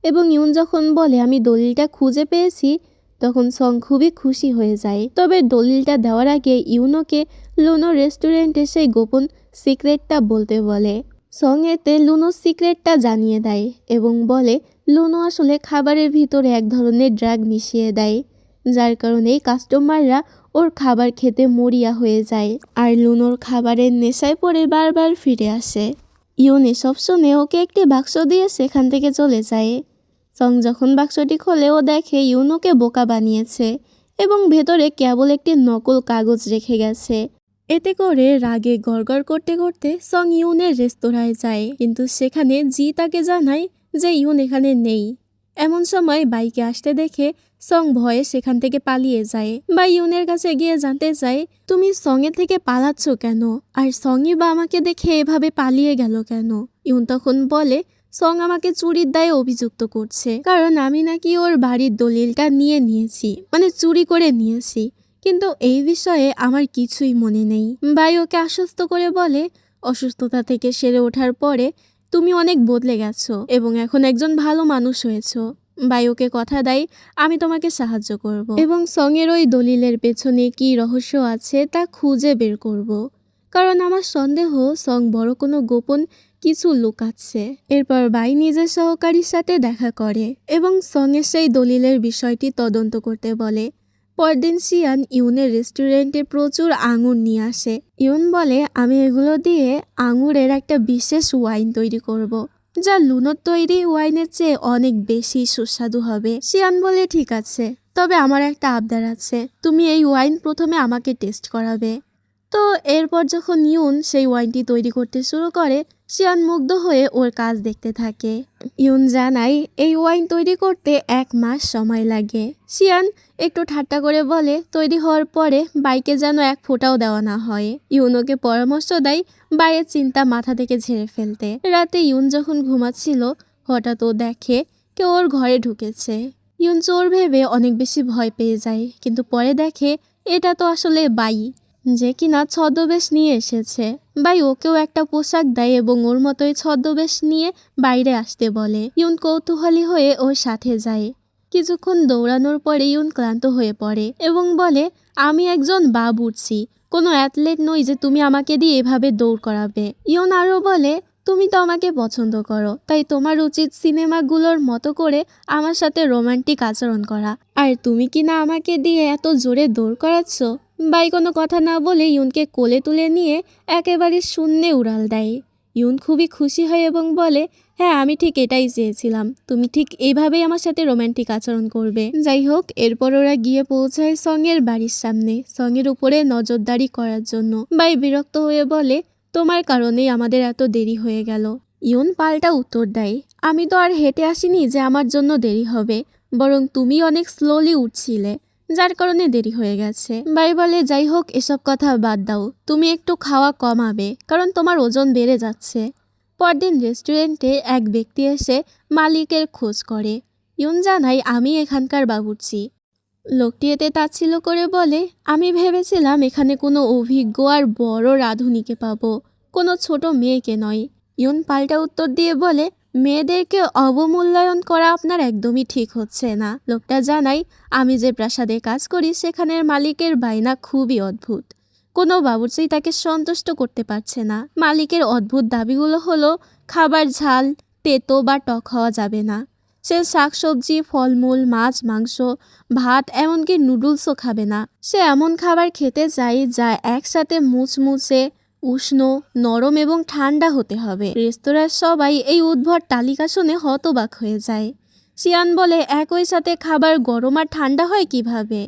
এবং ইউন যখন বলে আমি দলিলটা খুঁজে পেয়েছি, তখন সং খুবই খুশি হয়ে যায়। তবে দলিলটা দেওয়ার আগে ইউনোকে লুনো রেস্টুরেন্টে সেই গোপন সিক্রেটটা বলতে বলে। সং এতে লুনোর সিক্রেটটা জানিয়ে দেয় এবং বলে লুনো আসলে খাবারের ভিতরে এক ধরনের ড্রাগ মিশিয়ে দেয়, যার কারণে কাস্টমাররা ওর খাবার খেতে মরিয়া হয়ে যায় আর লুনোর খাবারের নেশায় পড়ে বারবার ফিরে আসে। ইউন এসব শুনে ওকে একটি বাক্স দিয়ে সেখান থেকে চলে যায়। সং যখন বাক্সটি খোলে ও দেখে ইউনোকে বোকা বানিয়েছে এবং ভেতরে কেবল একটি নকল কাগজ রেখে গেছে। এতে করে রাগে গড়গড় করতে করতে সং ইউনের রেস্তোরাঁয় যায়, কিন্তু সেখানে জি তাকে জানায় যে ইউন এখানে নেই। এমন সময় বাইকে আসতে দেখে সং ভয়ে সেখান থেকে পালিয়ে যায়। বা ইউনের কাছে গিয়ে জানতে চায় তুমি সঙের থেকে পালাচ্ছ কেন, আর সঙই বা আমাকে দেখে এভাবে পালিয়ে গেল কেন? ইউন তখন বলে সং আমাকে চুরির দায়ে অভিযুক্ত করছে, কারণ আমি নাকি ওর বাড়ির দলিলটা নিয়েছি, মানে চুরি করে নিয়েছি, কিন্তু এই বিষয়ে আমার কিছুই মনে নেই। বাই ওকে আশ্বস্ত করে বলে অসুস্থতা থেকে সেরে ওঠার পরে তুমি অনেক বদলে গেছো এবং এখন একজন ভালো মানুষ হয়েছো। বাই ওকে কথা দেয় আমি তোমাকে সাহায্য করব এবং সঙের ওই দলিলের পেছনে কি রহস্য আছে তা খুঁজে বের করব, কারণ আমার সন্দেহ সং বড় কোনো গোপন কিছু লুকাচ্ছে। এরপর বাই নিজের সহকারীর সাথে দেখা করে এবং সঙের সেই দলিলের বিষয়টি তদন্ত করতে বলে। পরদিন শিয়ান ইউনের রেস্টুরেন্টে প্রচুর আঙুর নিয়ে আসে। ইউন বলে আমি এগুলো দিয়ে আঙুরের একটা বিশেষ ওয়াইন তৈরি করব, যা লুনোর তৈরি ওয়াইনের চেয়ে অনেক বেশি সুস্বাদু হবে। শিয়ান বলে ঠিক আছে, তবে আমার একটা আবদার আছে, তুমি এই ওয়াইন প্রথমে আমাকে টেস্ট করাবে। তো এরপর যখন ইউন সেই ওয়াইনটি তৈরি করতে শুরু করে, শিয়ান মুগ্ধ হয়ে ওর কাজ দেখতে থাকে। ইউন জানায় এই ওয়াইন তৈরি করতে 1 মাস সময় লাগে। শিয়ান একটু ঠাট্টা করে বলে তৈরি হওয়ার পরে বাইকে যেন এক ফোঁটাও দেওয়া না হয়। ইউন ওকে পরামর্শ দেয় বাইয়ের চিন্তা মাথা থেকে ঝেড়ে ফেলতে। রাতে ইউন যখন ঘুমাচ্ছিল, হঠাৎ ও দেখে কেউ ওর ঘরে ঢুকেছে। ইউন চোর ভেবে অনেক বেশি ভয় পেয়ে যায়, কিন্তু পরে দেখে এটা তো আসলে বাই, যে কিনা ছদ্মবেশ নিয়ে এসেছে। বাই ওকেও একটা পোশাক দেয় এবং ওর মতোই ছদ্মবেশ নিয়ে বাইরে আসতে বলে। ইউন কৌতূহলী হয়ে ওর সাথে যায়। কিছুক্ষণ দৌড়ানোর পরে ইউন ক্লান্ত হয়ে পড়ে এবং বলে আমি একজন বাবুর্চি, কোনো অ্যাথলেট নই যে তুমি আমাকে দিয়ে এভাবে দৌড় করাবে। ইউন আরও বলে তুমি তো আমাকে পছন্দ করো, তাই তোমার উচিত সিনেমাগুলোর মতো করে আমার সাথে রোমান্টিক আচরণ করা, আর তুমি কি না আমাকে দিয়ে এত জোরে দৌড় করাচ্ছ। বাই কোনো কথা না বলে ইউনকে কোলে তুলে নিয়ে একেবারে শূন্যে উড়াল দেয়। ইউন খুবই খুশি হয় এবং বলে হ্যাঁ আমি ঠিক এটাই চেয়েছিলাম, তুমি ঠিক এইভাবেই আমার সাথে রোমান্টিক আচরণ করবে। যাই হোক, এরপর ওরা গিয়ে পৌঁছায় সঙের বাড়ির সামনে সঙের উপরে নজরদারি করার জন্য। বাই বিরক্ত হয়ে বলে তোমার কারণেই আমাদের এত দেরি হয়ে গেল। ইউন পাল্টা উত্তর দেয় আমি তো আর হেঁটে আসিনি যে আমার জন্য দেরি হবে, বরং তুমি অনেক স্লোলি উঠছিলে, যার কারণে দেরি হয়ে গেছে। বাই বলে যাই হোক এসব কথা বাদ দাও, তুমি একটু খাওয়া কমাবে, কারণ তোমার ওজন বেড়ে যাচ্ছে। পরদিন রেস্টুরেন্টে এক ব্যক্তি এসে মালিকের খোঁজ করে। ইউন জানায় আমি এখানকার বাবুর্চি। লোকটি এতে তাচ্ছিল্য করে বলে আমি ভেবেছিলাম এখানে কোনো অভিজ্ঞ আর বড় রাঁধুনিকে পাবো, কোনো ছোট মেয়েকে নয়। ইউন পাল্টা উত্তর দিয়ে বলে মেয়েদেরকে অবমূল্যায়ন করা আপনার একদমই ঠিক হচ্ছে না। লোকটা জানায় আমি যে প্রাসাদে কাজ করি সেখানের মালিকের বায়না খুবই অদ্ভুত, কোনো বাবুর্চি তাকে সন্তুষ্ট করতে পারছে না। মালিকের অদ্ভুত দাবিগুলো হলো খাবার ঝাল, তেতো বা টক হওয়া যাবে না, সে শাকসবজি, ফলমূল, মাছ, মাংস, ভাত, এমনকি নুডলসও খাবে না। সে এমন খাবার খেতে চায় যা একসাথে মুচমুচে, উষ্ণ, নরম এবং ঠান্ডা হতে হবে। রেস্তোরাঁর সবাই এই উদ্ভট তালিকা শুনে হতবাক হয়ে যায়। সিয়ান বলে, একই সাথে খাবার গরম আর ঠান্ডা হয় কিভাবে?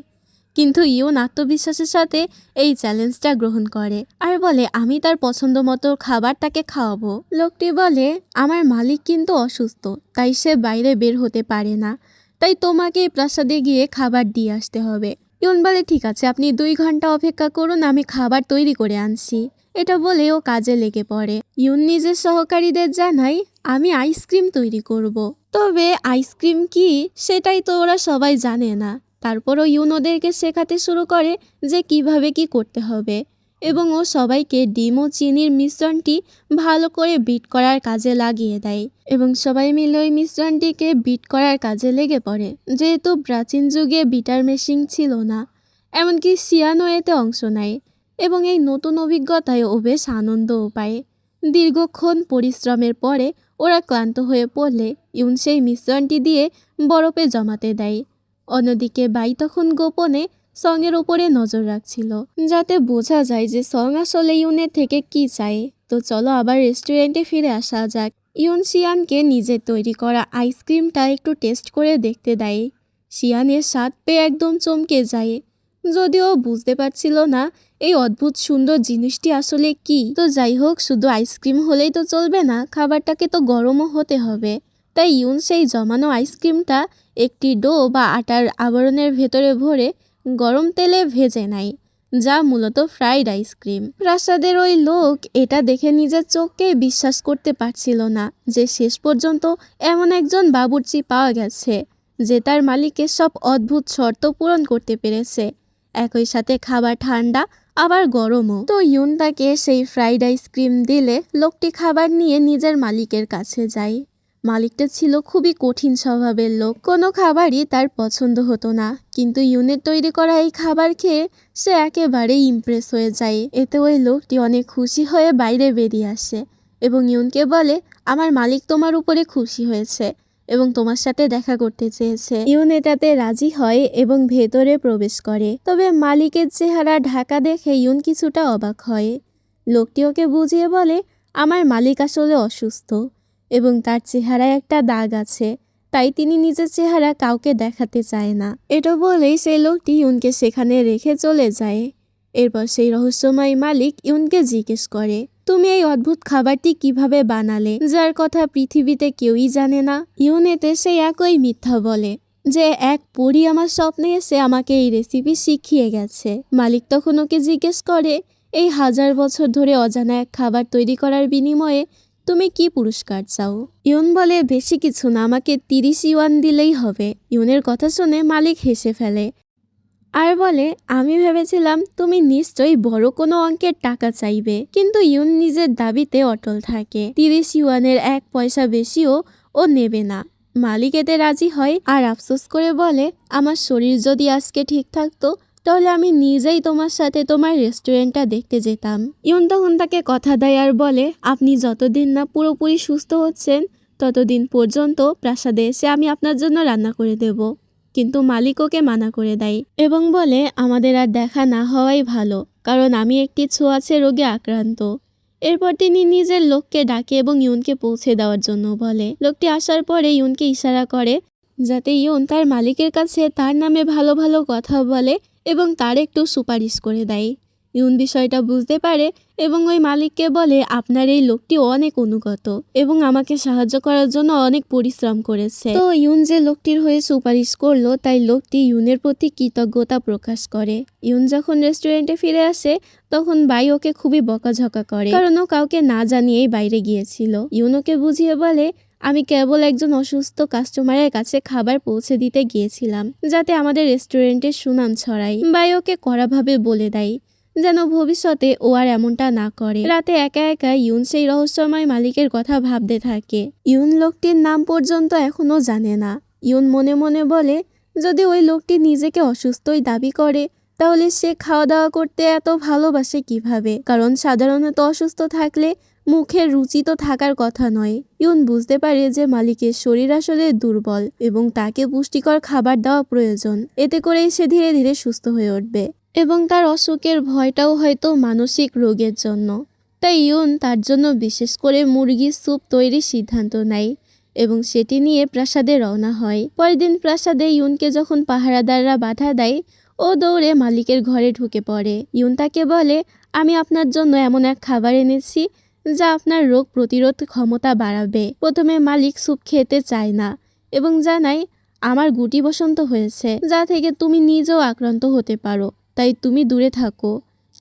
কিন্তু ইয়ন আত্মবিশ্বাসের সাথে এই চ্যালেঞ্জটা গ্রহণ করে আর বলে, আমি তার পছন্দ মতো খাবার তাকে খাওয়াবো। লোকটি বলে, আমার মালিক কিন্তু অসুস্থ, তাই সে বাইরে বের হতে পারে না, তাই তোমাকে প্রাসাদে গিয়ে খাবার দিয়ে আসতে হবে। ইয়ন বলে, ঠিক আছে, আপনি 2 ঘন্টা অপেক্ষা করুন, আমি খাবার তৈরি করে আনছি। এটা বলে ও কাজে লেগে পড়ে। ইয়ন নিজের সহকারীদের জানায়, আমি আইসক্রিম তৈরি করব। তবে আইসক্রিম কি সেটাই তো ওরা সবাই জানে না। তারপরও ইয়ন ওদেরকে শেখাতে শুরু করে যে কিভাবে কি করতে হবে, এবং ও সবাইকে ডিম ও চিনির মিশ্রণটি ভালো করে বিট করার কাজে লাগিয়ে দেয়, এবং সবাই মিলে ওই মিশ্রণটিকে বিট করার কাজে লেগে পড়ে। যেহেতু প্রাচীন যুগে বিটার মেশিন ছিল না, এমনকি সিয়ানও এতে অংশ নেয়, এবং এই নতুন অভিজ্ঞতায় ও বেশ আনন্দও পায়। দীর্ঘক্ষণ পরিশ্রমের পরে ওরা ক্লান্ত হয়ে পড়লে ইয়ন সেই মিশ্রণটি দিয়ে বরফে জমাতে দেয়। অন্যদিকে বাই তখন গোপনে সঙের ওপরে নজর রাখছিল, যাতে বোঝা যায় যে সং আসলে ইয়নের থেকে কি চায়। তো চলো আবার রেস্টুরেন্টে ফিরে আসা যাক। ইয়ন শিয়ানকে নিজের তৈরি করা আইসক্রিমটা একটু টেস্ট করে দেখতে দেয়। শিয়ানের স্বাদ পেয়ে একদম চমকে যায়, যদিও বুঝতে পারছিল না এই অদ্ভুত সুন্দর জিনিসটি আসলে কি। তো যাই হোক, শুধু আইসক্রিম হলেই তো চলবে না, খাবারটাকে তো গরমও হতে হবে। তাই ইয়ন সেই জমানো আইসক্রিমটা একটি ডো বা আটার আবরণের ভেতরে ভরে গরম তেলে ভেজে নেয়, যা মূলত ফ্রাইড আইসক্রিম। প্রাসাদের ওই লোক এটা দেখে নিজের চোখকে বিশ্বাস করতে পারছিল না যে শেষ পর্যন্ত এমন একজন বাবুর্চি পাওয়া গেছে যে তার মালিকের সব অদ্ভুত শর্ত পূরণ করতে পেরেছে, একই সাথে খাবার ঠান্ডা আবার গরমও। তো ইয়ন তাকে সেই ফ্রাইড আইসক্রিম দিলে লোকটি খাবার নিয়ে নিজের মালিকের কাছে যায়। মালিকটা ছিল খুবই কঠিন স্বভাবের লোক, কোনো খাবারই তার পছন্দ হতো না, কিন্তু ইয়নের তৈরি করা এই খাবার খেয়ে সে একেবারেই ইমপ্রেস হয়ে যায়। এতে ওই লোকটি অনেক খুশি হয়ে বাইরে বেরিয়ে আসে এবং ইয়নকে বলে, আমার মালিক তোমার উপরে খুশি হয়েছে এবং তোমার সাথে দেখা করতে চেয়েছে। ইয়ন এটাতে রাজি হয় এবং ভেতরে প্রবেশ করে। তবে মালিকের চেহারা ঢাকা দেখে ইয়ন কিছুটা অবাক হয়। লোকটি ওকে বুঝিয়ে বলে, আমার মালিক আসলে অসুস্থ এবং তার চেহারায় একটা দাগ আছে, তাই তিনি নিজের চেহারা কাউকে দেখাতে চায় না। এটা বলেই সেই লোকটি ইয়নকে সেখানে রেখে চলে যায়। এরপর সেই রহস্যময় মালিক ইয়নকে জিজ্ঞেস করে, তুমি এই অদ্ভুত খাবারটি কিভাবে বানালে, যার কথা পৃথিবীতে কেউই জানে না? ইয়ন এতে সেই একই মিথ্যা বলে যে এক পরী আমার স্বপ্নে এসে আমাকে এই রেসিপি শিখিয়ে গেছে। মালিক তখন ওকে জিজ্ঞেস করে, এই 1000 বছর ধরে অজানা এক খাবার তৈরি করার বিনিময়ে তুমি কি পুরস্কার চাও? ইয়ন বলে, বেশি কিছু না, আমাকে 30 ইউয়ান দিলেই হবে। ইয়নের কথা শুনে মালিক হেসে ফেলে আর বলে, আমি ভেবেছিলাম তুমি নিশ্চয়ই বড় কোনো অঙ্কের টাকা চাইবে। কিন্তু ইয়ন নিজের দাবিতে অটল থাকে। 30 ইউয়ানের 1 পয়সা বেশিও ও নেবে না। মালিক এতে রাজি হয় আর আফসোস করে বলে, আমার শরীর যদি আজকে ঠিক থাকতো তাহলে আমি নিজেই তোমার সাথে তোমার রেস্টুরেন্টটা দেখতে যেতাম। ইয়ন তখন তাকে কথা দেয় আর বলে, আপনি যতদিন না পুরোপুরি সুস্থ হচ্ছেন ততদিন পর্যন্ত প্রাসাদে এসে আমি আপনার জন্য রান্না করে দেব। কিন্তু মালিক ওকে মানা করে দেয় এবং বলে, আমাদের আর দেখা না হওয়াই ভালো, কারণ আমি একটি ছোঁয়াচে রোগে আক্রান্ত। এরপর তিনি নিজের লোককে ডাকে এবং ইয়নকে পৌঁছে দেওয়ার জন্য বলে। লোকটি আসার পরে ইয়নকে ইশারা করে যাতে ইয়ন তার মালিকের কাছে তার নামে ভালো ভালো কথা বলে এবং তার একটু সুপারিশ করে দেয়। ইয়ন বিষয়টা বুঝতে পারে এবং ওই মালিককে বলে, আপনার এই লোকটি অনেক অনুগত এবং আমাকে সাহায্য করার জন্য অনেক পরিশ্রম করেছে। তো ইয়ন যে লোকটির হয়ে সুপারিশ করলো তাই লোকটি ইয়নের প্রতি কৃতজ্ঞতা প্রকাশ করে। ইয়ন যখন রেস্টুরেন্টে ফিরে আসে তখন বাই ওকে খুবই বকাঝকা করে, কারণ ও কাউকে না জানিয়েই বাইরে গিয়েছিল। ইয়ন ওকে বুঝিয়ে বলে, আমি কেবল একজন অসুস্থ কাস্টমারের কাছে খাবার পৌঁছে দিতে গিয়েছিলাম যাতে আমাদের রেস্টুরেন্টের সুনাম ছড়ায়। বাই ওকে কড়াভাবে বলে দেয় যেন ভবিষ্যতে ও আর এমনটা না করে। রাতে একা একা ইয়ন সেই রহস্যময় মালিকের কথা ভাবতে থাকে। ইয়ন লোকটির নাম পর্যন্ত এখনো জানে না। ইয়ন মনে মনে বলে, যদি ওই লোকটি নিজেকে অসুস্থই দাবি করে তাহলে সে খাওয়া দাওয়া করতে এত ভালোবাসে কিভাবে? কারণ সাধারণত অসুস্থ থাকলে মুখের রুচি তো থাকার কথা নয়। ইউন বুঝতে পারে যে মালিকের শরীর আসলে দুর্বল এবং তাকে পুষ্টিকর খাবার দেওয়া প্রয়োজন। এতে করেই সে ধীরে ধীরে সুস্থ হয়ে উঠবে এবং তার অসুখের ভয়টাও হয়তো মানসিক রোগের জন্য। তাই ইউন তার জন্য বিশেষ করে মুরগির স্যুপ তৈরির সিদ্ধান্ত নেয় এবং সেটি নিয়ে প্রাসাদে রওনা হয়। পরের দিন প্রাসাদে ইউনকে যখন পাহারাদাররা বাধা দেয়, ও দৌড়ে মালিকের ঘরে ঢুকে পড়ে। ইউন তাকে বলে, আমি আপনার জন্য এমন এক খাবার এনেছি যা আপনার রোগ প্রতিরোধ ক্ষমতা বাড়াবে। প্রথমে মালিক স্যুপ খেতে চায় না এবং জানায়, আমার গুটি বসন্ত হয়েছে, যা থেকে তুমি নিজেও আক্রান্ত হতে পারো, তাই তুমি দূরে থাকো।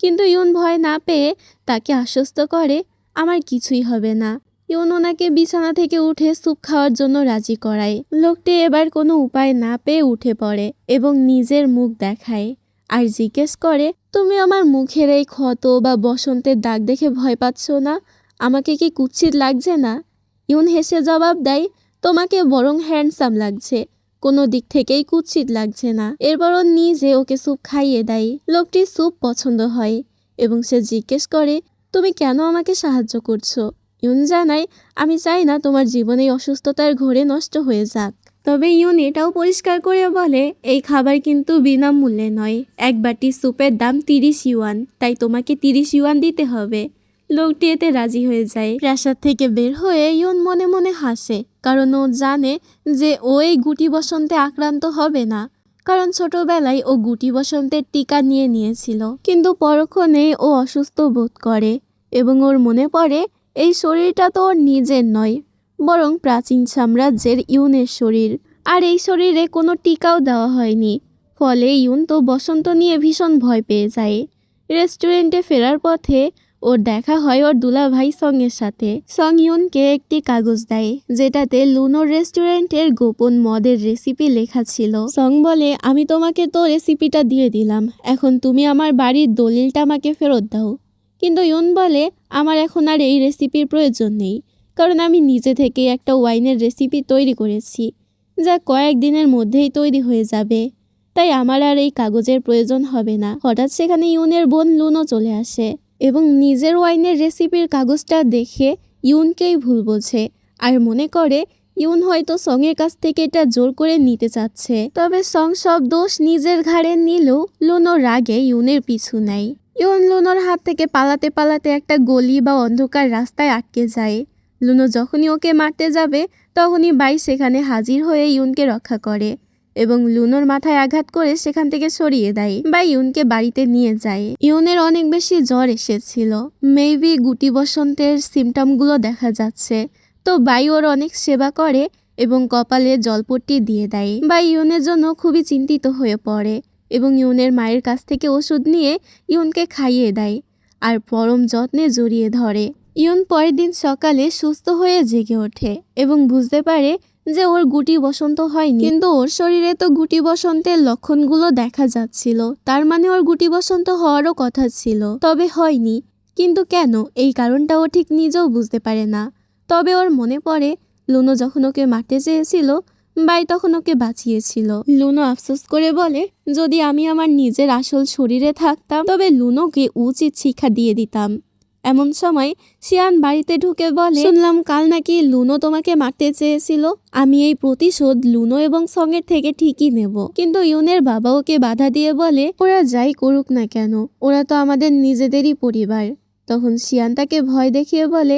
কিন্তু ইউন ভয় না পেয়ে তাকে আশ্বস্ত করে, আমার কিছুই হবে না। ইউন ওনাকে বিছানা থেকে উঠে স্যুপ খাওয়ার জন্য রাজি করায়। লোকটি এবার কোনো উপায় না পেয়ে উঠে পড়ে এবং নিজের মুখ দেখায় আর জিজ্ঞেস করে, তুমি আমার মুখের এই ক্ষত বা বসন্তের দাগ দেখে ভয় পাচ্ছ না? আমাকে কি কুৎসিত লাগছে না? ইউন হেসে জবাব দেয়, তোমাকে বরং হ্যান্ডসাম লাগছে, কোনো দিক থেকেই কুৎসিত লাগছে না। এরপর ও নিজে ওকে স্যুপ খাইয়ে দেয়। লোকটির স্যুপ পছন্দ হয় এবং সে জিজ্ঞেস করে, তুমি কেন আমাকে সাহায্য করছো? ইউন জানায়, আমি চাই না তোমার জীবনে অসুস্থতার ঘোরে নষ্ট হয়ে যাক। তবে ইউন এটাও পরিষ্কার করে বলে, এই খাবার কিন্তু বিনামূল্যে নয়। এক বাটি স্যুপের দাম 30 ইউয়ান, তাই তোমাকে 30 ইউয়ান দিতে হবে। লোকটি এতে রাজি হয়ে যায়। প্রাসাদ থেকে বের হয়ে ইউন মনে মনে হাসে, কারণ ও জানে যে ও এই গুটি বসন্তে আক্রান্ত হবে না, কারণ ছোটবেলায় ও গুটি বসন্তের টিকা নিয়েছিল। কিন্তু পরক্ষণে ও অসুস্থ বোধ করে এবং ওর মনে পড়ে এই শরীরটা তো ওর নিজের নয়, বরং প্রাচীন সাম্রাজ্যের ইউনের শরীর, আর এই শরীরে কোনো টিকাও দেওয়া হয়নি। ফলে ইউন তো বসন্ত নিয়ে ভীষণ ভয় পেয়ে যায়। রেস্টুরেন্টে ফেরার পথে ওর দেখা হয় ওর দুলাভাই সঙের সাথে। সং ইউনকে একটি কাগজ দেয় যেটাতে লুনোর রেস্টুরেন্টের গোপন মদের রেসিপি লেখা ছিল। সং বলে, আমি তোমাকে তো রেসিপিটা দিয়ে দিলাম, এখন তুমি আমার বাড়ির দলিলটা আমাকে ফেরত দাও। কিন্তু ইউন বলে, আমার এখন আর এই রেসিপির প্রয়োজন নেই, কারণ আমি নিজে থেকে একটা ওয়াইনের রেসিপি তৈরি করেছি যা কয়েকদিনের মধ্যেই তৈরি হয়ে যাবে, তাই আমার আর এই কাগজের প্রয়োজন হবে না। হঠাৎ সেখানে ইউনের বোন লুনো চলে আসে এবং নিজের ওয়াইনের রেসিপির কাগজটা দেখে ইউনকেই ভুল বোঝে আর মনে করে ইউন হয়তো সঙের কাছ থেকে এটা জোর করে নিতে চাচ্ছে। তবে সং সব দোষ নিজের ঘাড়ে নিলেও লুনো রাগে ইউনের পিছু নেয়। ইউন লুনোর হাত থেকে পালাতে পালাতে একটা গলি বা অন্ধকার রাস্তায় আটকে যায়। লুনো যখনই ওকে মারতে যাবে তখনই বাই সেখানে হাজির হয়ে ইউনকে রক্ষা করে এবং লুনোর মাথায় আঘাত করে সেখান থেকে সরিয়ে দেয় বা ইউনকে বাড়িতে নিয়ে যায়। ইউনের অনেক বেশি জ্বর এসেছিল, মেবি গুটি বসন্তের সিমটমগুলো দেখা যাচ্ছে, তো বাই ওর অনেক সেবা করে এবং কপালে জলপট্টি দিয়ে দেয়। বাই ইউনের জন্য খুবই চিন্তিত হয়ে পড়ে এবং ইউনের মায়ের কাছ থেকে ওষুধ নিয়ে ইউনকে খাইয়ে দেয় আর পরম যত্নে জড়িয়ে ধরে। ইউন পরের দিন সকালে সুস্থ হয়ে জেগে ওঠে এবং বুঝতে পারে যে ওর গুটি বসন্ত হয়নি, কিন্তু ওর শরীরে তো গুটি বসন্তের লক্ষণগুলো দেখা যাচ্ছিল, তার মানে ওর গুটি বসন্ত হওয়ারও কথা ছিল, তবে হয়নি। কিন্তু কেন, এই কারণটা ও ঠিক নিজেও বুঝতে পারে না। তবে ওর মনে পড়ে লুনো যখন ওকে মারতে চেয়েছিল, বাই তখন ওকে বাঁচিয়েছিল। লুনো আফসোস করে বলে, যদি আমি আমার নিজের আসল শরীরে থাকতাম তবে লুনোকে উচিত শিক্ষা দিয়ে দিতাম। এমন সময় শিয়ান বাড়িতে ঢুকে বলে, শুনলাম কাল নাকি লুনো তোমাকে মারতে চেয়েছিল, আমি এই প্রতিশোধ লুনো এবং সঙের থেকে ঠিকই নেব। কিন্তু ইউনের বাবা ওকে বাধা দিয়ে বলে, ওরা যাই করুক না কেন, ওরা তো আমাদের নিজেদেরই পরিবার। তখন শিয়ান তাকে ভয় দেখিয়ে বলে,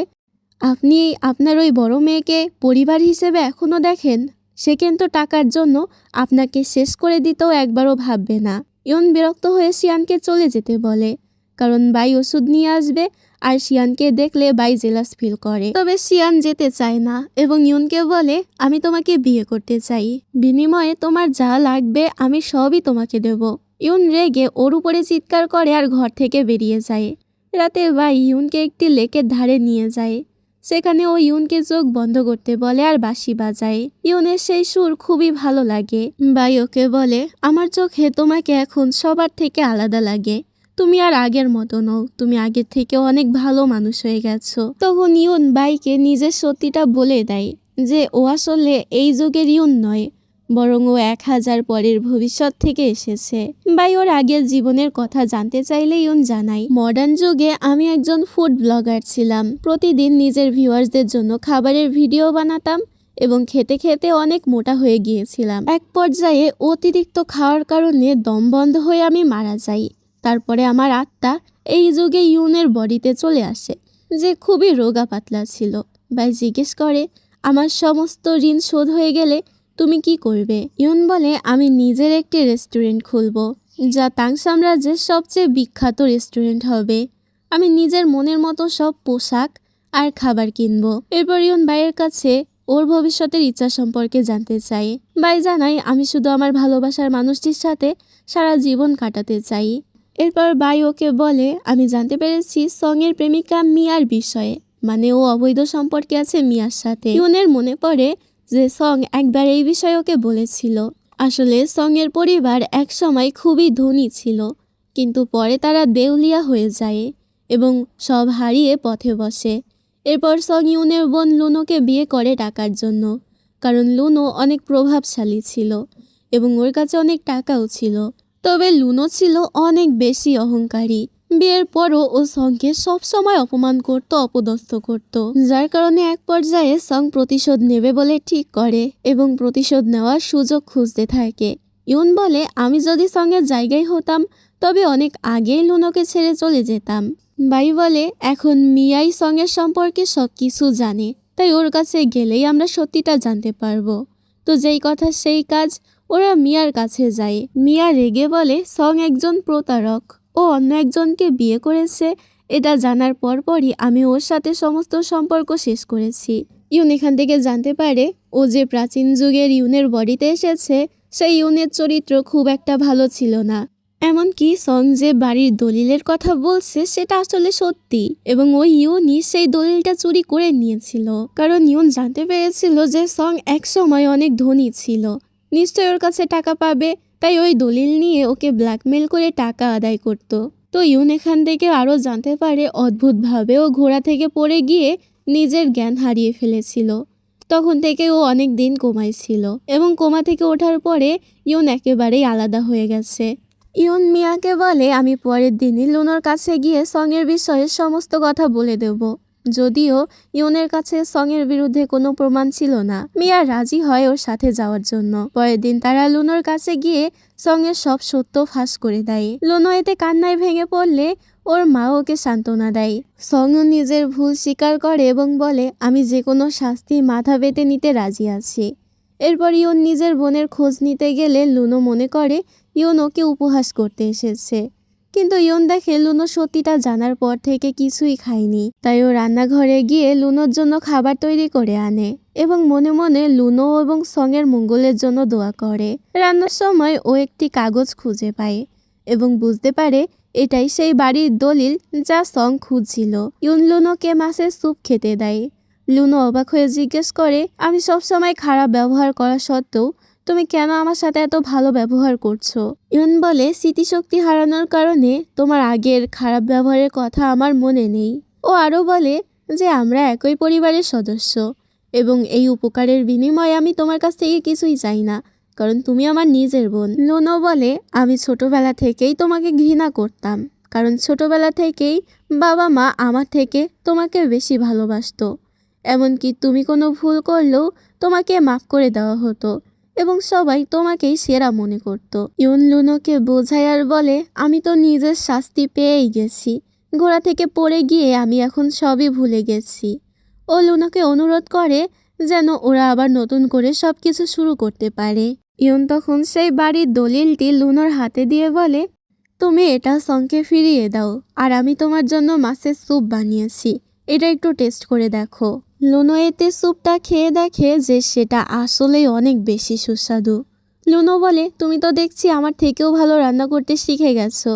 আপনি আপনার ওই বড় মেয়েকে পরিবার হিসেবে এখনো দেখেন? সে কিন্তু টাকার জন্য আপনাকে শেষ করে দিতেও একবারও ভাববে না। ইউন বিরক্ত হয়ে শিয়ানকে চলে যেতে বলে, কারণ বাই ওষুধ নিয়ে আসবে আর শিয়ানকে দেখলে বাই জেলাস ফিল করে। তবে শিয়ান যেতে চায় না এবং ইউনকে বলে, আমি তোমাকে বিয়ে করতে চাই, বিনিময়ে তোমার যা লাগবে আমি সবই তোমাকে দেব। ইউন রেগে ওর উপরে চিৎকার করে আর ঘর থেকে বেরিয়ে যায়। রাতে বাই ইউনকে একটি লেকের ধারে নিয়ে যায়, সেখানে ও ইউনকে চোখ বন্ধ করতে বলে আর বাঁশি বাজায়। ইউনের সেই সুর খুবই ভালো লাগে। বাই ওকে বলে, আমার চোখে তোমাকে এখন সবার থেকে আলাদা লাগে, তুমি আর আগের মতো নও, তুমি আগের থেকে অনেক ভালো মানুষ হয়ে গেছো। তখন ইউন বাইকে নিজের সত্যিটা বলে দেয় যে ও আসলে এই যুগের ইউন নয়, বরং ও 1000 পরের ভবিষ্যৎ থেকে এসেছে। বাই ওর আগের জীবনের কথা জানতে চাইলে ইউন জানায়, মডার্ন যুগে আমি একজন ফুড ব্লগার ছিলাম। প্রতিদিন নিজের ভিউয়ার্সদের জন্য খাবারের ভিডিও বানাতাম এবং খেতে খেতে অনেক মোটা হয়ে গিয়েছিলাম। এক পর্যায়ে অতিরিক্ত খাওয়ার কারণে দম বন্ধ হয়ে আমি মারা যাই। তারপরে আমার আত্মা এই যুগে ইউনের বডিতে চলে আসে, যে খুবই রোগা পাতলা ছিল। বাই জিজ্ঞেস করে, আমার সমস্ত ঋণ শোধ হয়ে গেলে তুমি কি করবে? ইউন বলে, আমি নিজের একটি রেস্টুরেন্ট খুলব, যা তাং সাম্রাজ্যের সবচেয়ে বিখ্যাত রেস্টুরেন্ট হবে। আমি নিজের মনের মতো সব পোশাক আর খাবার কিনবো। এরপর ইউন বাইয়ের কাছে ওর ভবিষ্যতের ইচ্ছা সম্পর্কে জানতে চাই। বাই জানাই, আমি শুধু আমার ভালোবাসার মানুষটির সাথে সারা জীবন কাটাতে চাই। এরপর বাই ওকে বলে, আমি জানতে পেরেছি সঙের প্রেমিকা মিয়ার বিষয়ে, মানে ও অবৈধ সম্পর্কে আছে মিয়ার সাথে। ইউনের মনে পড়ে যে সং একবার এই বিষয়ে ওকে বলেছিল। আসলে সঙের পরিবার একসময় খুবই ধনী ছিল, কিন্তু পরে তারা দেউলিয়া হয়ে যায় এবং সব হারিয়ে পথে বসে। এরপর সং ইউনের বোন লুনোকে বিয়ে করে টাকার জন্য, কারণ লুনো অনেক প্রভাবশালী ছিল এবং ওর কাছে অনেক টাকাও ছিল। তবে লুনো ছিল অনেক বেশি অহংকারী। বিয়ের পরও ও সংকে সবসময় অপমান করত, অপদস্থ করত, যার কারণে এক পর্যায়ে সং প্রতিশোধ নেবে বলে ঠিক করে এবং প্রতিশোধ নেওয়ার সুযোগ খুঁজতে থাকে। ইউন বলে, আমি যদি সঙ্গের জায়গায় হতাম তবে অনেক আগেই লুনোকে ছেড়ে চলে যেতাম। বাই বলে, এখন মিয়াই সঙ্গের সম্পর্কে সব কিছু জানে, তাই ওর কাছে গেলেই আমরা সত্যিটা জানতে পারবো। তো যেই কথা সেই কাজ, ওরা মিয়ার কাছে যায়। মিয়া রেগে বলে, সং একজন প্রতারক, ও অন্য একজনকে বিয়ে করেছে। এটা জানার পরপরই আমি ওর সাথে সমস্ত সম্পর্ক শেষ করেছি। ইউন এখান থেকে জানতে পারে ও যে প্রাচীন যুগের ইউনের বডিতে এসেছে, সেই ইউনের চরিত্র খুব একটা ভালো ছিল না। এমনকি সং যে বাড়ির দলিলের কথা বলছে সেটা আসলে সত্যি, এবং ওই ইউনই সেই দলিলটা চুরি করে নিয়েছিল। কারণ ইউন জানতে পেরেছিল যে সং একসময় অনেক ধনী ছিল, নিশ্চয় ওর কাছে টাকা পাবে, তাই ওই দলিল নিয়ে ওকে ব্ল্যাকমেল করে টাকা আদায় করত। তো ইউন এখান থেকে আরও জানতে পারে অদ্ভুতভাবে ও ঘোড়া থেকে পড়ে গিয়ে নিজের জ্ঞান হারিয়ে ফেলেছিল। তখন থেকে ও অনেক দিন কোমায় ছিল এবং কোমা থেকে ওঠার পরে ইউন একেবারেই আলাদা হয়ে গেছে। ইউন মিয়াকে বলে, আমি পরের দিনই লুনোর কাছে গিয়ে সঙের বিষয়ে সমস্ত কথা বলে দেব। যদিও ইউনের কাছে সঙের বিরুদ্ধে কোনো প্রমাণ ছিল না, মিয়া রাজি হয় ওর সাথে যাওয়ার জন্য। পরের দিন তারা লুনোর কাছে গিয়ে সঙের সব সত্য ফাঁস করে দেয়। লুনো এতে কান্নায় ভেঙে পড়লে ওর মা ওকে সান্ত্বনা দেয়। সঙও নিজের ভুল স্বীকার করে এবং বলে, আমি যে কোনো শাস্তি মাথা পেতে নিতে রাজি আছি। এরপর ইউন নিজের বোনের খোঁজ নিতে গেলে লুনো মনে করে ইউন ওকে উপহাস করতে এসেছে, কিন্তু ইউন দেখে লুনো সত্যিটা জানার পর থেকে কিছুই খায়নি। তাই ও রান্নাঘরে গিয়ে লুনোর জন্য খাবার তৈরি করে আনে এবং মনে মনে লুনো এবং সঙের মঙ্গলের জন্য দোয়া করে। রান্নার সময় ও একটি কাগজ খুঁজে পায় এবং বুঝতে পারে এটাই সেই বাড়ির দলিল যা সং খুঁজছিল। ইউন লুনোকে মাছের স্যুপ খেতে দেয়। লুনো অবাক হয়ে জিজ্ঞেস করে, আমি সবসময় খারাপ ব্যবহার করা সত্ত্বেও তুমি কেন আমার সাথে এত ভালো ব্যবহার করছো? ইউন বলে, স্মৃতিশক্তি হারানোর কারণে তোমার আগের খারাপ ব্যবহারের কথা আমার মনে নেই। ও আরও বলে যে আমরা একই পরিবারের সদস্য এবং এই উপকারের বিনিময়ে আমি তোমার কাছ থেকে কিছুই চাই না, কারণ তুমি আমার নিজের বোন। লুনো বলে, আমি ছোটবেলা থেকেই তোমাকে ঘৃণা করতাম, কারণ ছোটবেলা থেকেই বাবা মা আমার থেকে তোমাকে বেশি ভালোবাসতো। এমনকি তুমি কোনো ভুল করলেও তোমাকে মাফ করে দেওয়া হতো এবং সবাই তোমাকেই সেরা মনে করত। ইউন লুনোকে বোঝায় আর বলে, আমি তো নিজের শাস্তি পেয়েই গেছি। ঘোড়া থেকে পড়ে গিয়ে আমি এখন সবই ভুলে গেছি। ও লুনোকে অনুরোধ করে যেন ওরা আবার নতুন করে সব কিছু শুরু করতে পারে। ইউন তখন সেই বাড়ির দলিলটি লুনোর হাতে দিয়ে বলে, তুমি এটা সঙ্গে ফিরিয়ে দাও, আর আমি তোমার জন্য মাছের স্যুপ বানিয়েছি, এটা একটু টেস্ট করে দেখো। লুনো এতে স্যুপটা খেয়ে দেখে যে সেটা আসলেই অনেক বেশি সুস্বাদু। লুনো বলে, তুমি তো দেখছি আমার থেকেও ভালো রান্না করতে শিখে গেছো।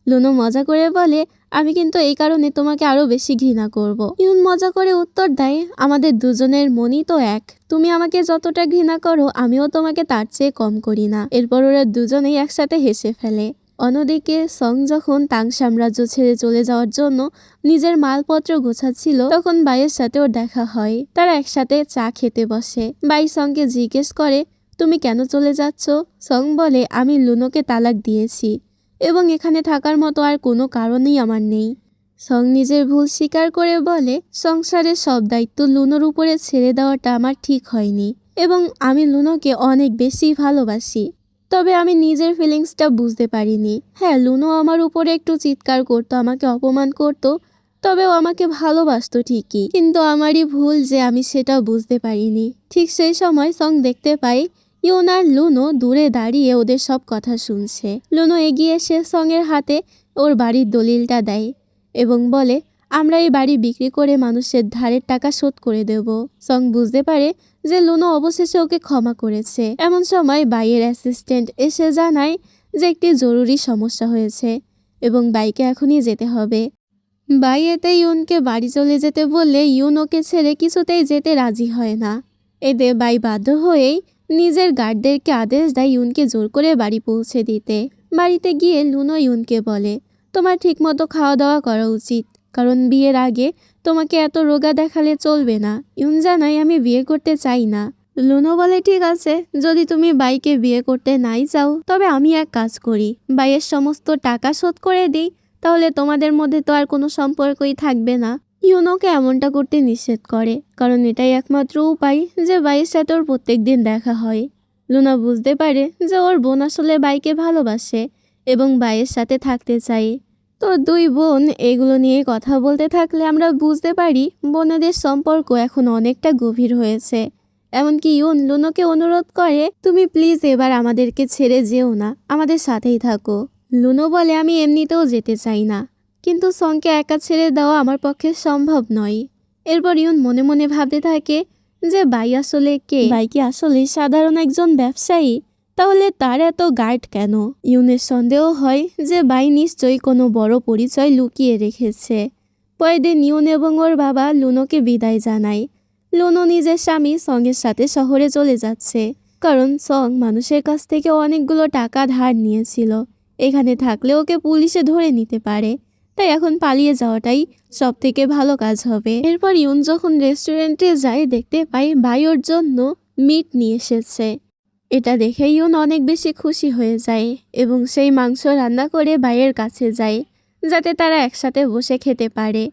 লুনো মজা করে বলে, আমি কিন্তু এই কারণে তোমাকে আরো বেশি ঘৃণা করব। ইউন মজা করে উত্তর দেয়, আমাদের দুজনের মনই তো এক, তুমি আমাকে যতটা ঘৃণা করো আমিও তোমাকে তার চেয়ে কম করি না। এরপর ওরা দুজনেই একসাথে হেসে ফেলে। অন্যদিকে সং যখন তাং সাম্রাজ্য ছেড়ে চলে যাওয়ার জন্য নিজের মালপত্র গোছাচ্ছিল, তখন বাইয়ের সাথে ওর দেখা হয়। তারা একসাথে চা খেতে বসে। বাই সংকে জিজ্ঞেস করে, তুমি কেন চলে যাচ্ছ? সং বলে, আমি লুনোকে তালাক দিয়েছি এবং এখানে থাকার মতো আর কোনো কারণই আমার নেই। সং নিজের ভুল স্বীকার করে বলে, সংসারের সব দায়িত্ব লুনোর উপরে ছেড়ে দেওয়াটা আমার ঠিক হয়নি এবং আমি লুনোকে অনেক বেশি ভালোবাসি। তবে আমি নিজের ফিলিংসটা বুঝতে পারিনি। হ্যাঁ, লুনো আমার উপরে একটু চিৎকার করতো, আমাকে অপমান করতো, তবেও আমাকে ভালোবাসতো ঠিকই, কিন্তু আমারই ভুল যে আমি সেটাও বুঝতে পারিনি। ঠিক সেই সময় সং দেখতে পাই ইউন আর লুনো দূরে দাঁড়িয়ে ওদের সব কথা শুনছে। লুনো এগিয়ে এসে সঙের হাতে ওর বাড়ির দলিলটা দেয় এবং বলে, আমরা এই বাড়ি বিক্রি করে মানুষের ধারের টাকা শোধ করে দেব। সং বুঝতে পারে যে লুনো অবশেষে ওকে ক্ষমা করেছে। এমন সময় বাইয়ের অ্যাসিস্ট্যান্ট এসে জানায় যে একটি জরুরি সমস্যা হয়েছে এবং বাইকে এখনই যেতে হবে। বাই এতে ইউনকে বাড়ি চলে যেতে বললে ইউন ওকে ছেড়ে কিছুতেই যেতে রাজি হয় না। এতে বাই বাধ্য হয়েই নিজের গার্ডদেরকে আদেশ দেয় ইউনকে জোর করে বাড়ি পৌঁছে দিতে। বাড়িতে গিয়ে লুনো ইউনকে বলে, তোমার ঠিকমতো খাওয়া দাওয়া করা উচিত, কারণ বিয়ের আগে তোমাকে এত রোগা দেখালে চলবে না। ইউন জানায়, আমি বিয়ে করতে চাই না। লুনো বলে, ঠিক আছে, যদি তুমি বাইকে বিয়ে করতে নাই চাও তবে আমি এক কাজ করি, বাইয়ের সমস্ত টাকা শোধ করে দিই, তাহলে তোমাদের মধ্যে তো আর কোনো সম্পর্কই থাকবে না। ইউনোকে এমনটা করতে নিষেধ করে, কারণ এটাই একমাত্র উপায় যে বাইয়ের সাথে ওর প্রত্যেক দিন দেখা হয়। লুনা বুঝতে পারে যে ওর বোন আসলে বাইকে ভালোবাসে এবং বাইয়ের সাথে থাকতে চায়। তো দুই বোন এগুলো নিয়ে কথা বলতে থাকলে আমরা বুঝতে পারি বোনেদের সম্পর্ক এখন অনেকটা গভীর হয়েছে। এমনকি ইউন লুনোকে অনুরোধ করে, তুমি প্লিজ এবার আমাদেরকে ছেড়ে যেও না, আমাদের সাথেই থাকো। লুনো বলে, আমি এমনিতেও যেতে চাই না, কিন্তু সংকে একা ছেড়ে দেওয়া আমার পক্ষে সম্ভব নয়। এরপর ইউন মনে মনে ভাবতে থাকে যে বাই আসলে কে? বাই কি আসলে সাধারণ একজন ব্যবসায়ী? তাহলে তার এত গার্ড কেন? ইউনের সন্দেহ হয় যে বাই নিশ্চয়ই কোনো বড় পরিচয় লুকিয়ে রেখেছে। পরের দিন ইউন এবং ওর বাবা লুনোকে বিদায় জানায়। লুনো নিজের স্বামী সঙের সাথে শহরে চলে যাচ্ছে, কারণ সং মানুষের কাছ থেকে অনেকগুলো টাকা ধার নিয়েছিল। এখানে থাকলে ওকে পুলিশে ধরে নিতে পারে, তাই এখন পালিয়ে যাওয়াটাই সব থেকে ভালো কাজ হবে। এরপর ইউন যখন রেস্টুরেন্টে যায় দেখতে পাই বাই ওর জন্য মিট নিয়ে এসেছে। এটা দেখে ইউন অনেক বেশি খুশি হয়ে যায় এবং সেই মাংস রান্না করে বাইয়ের কাছে যায় যাতে তারা একসাথে বসে খেতে পারে।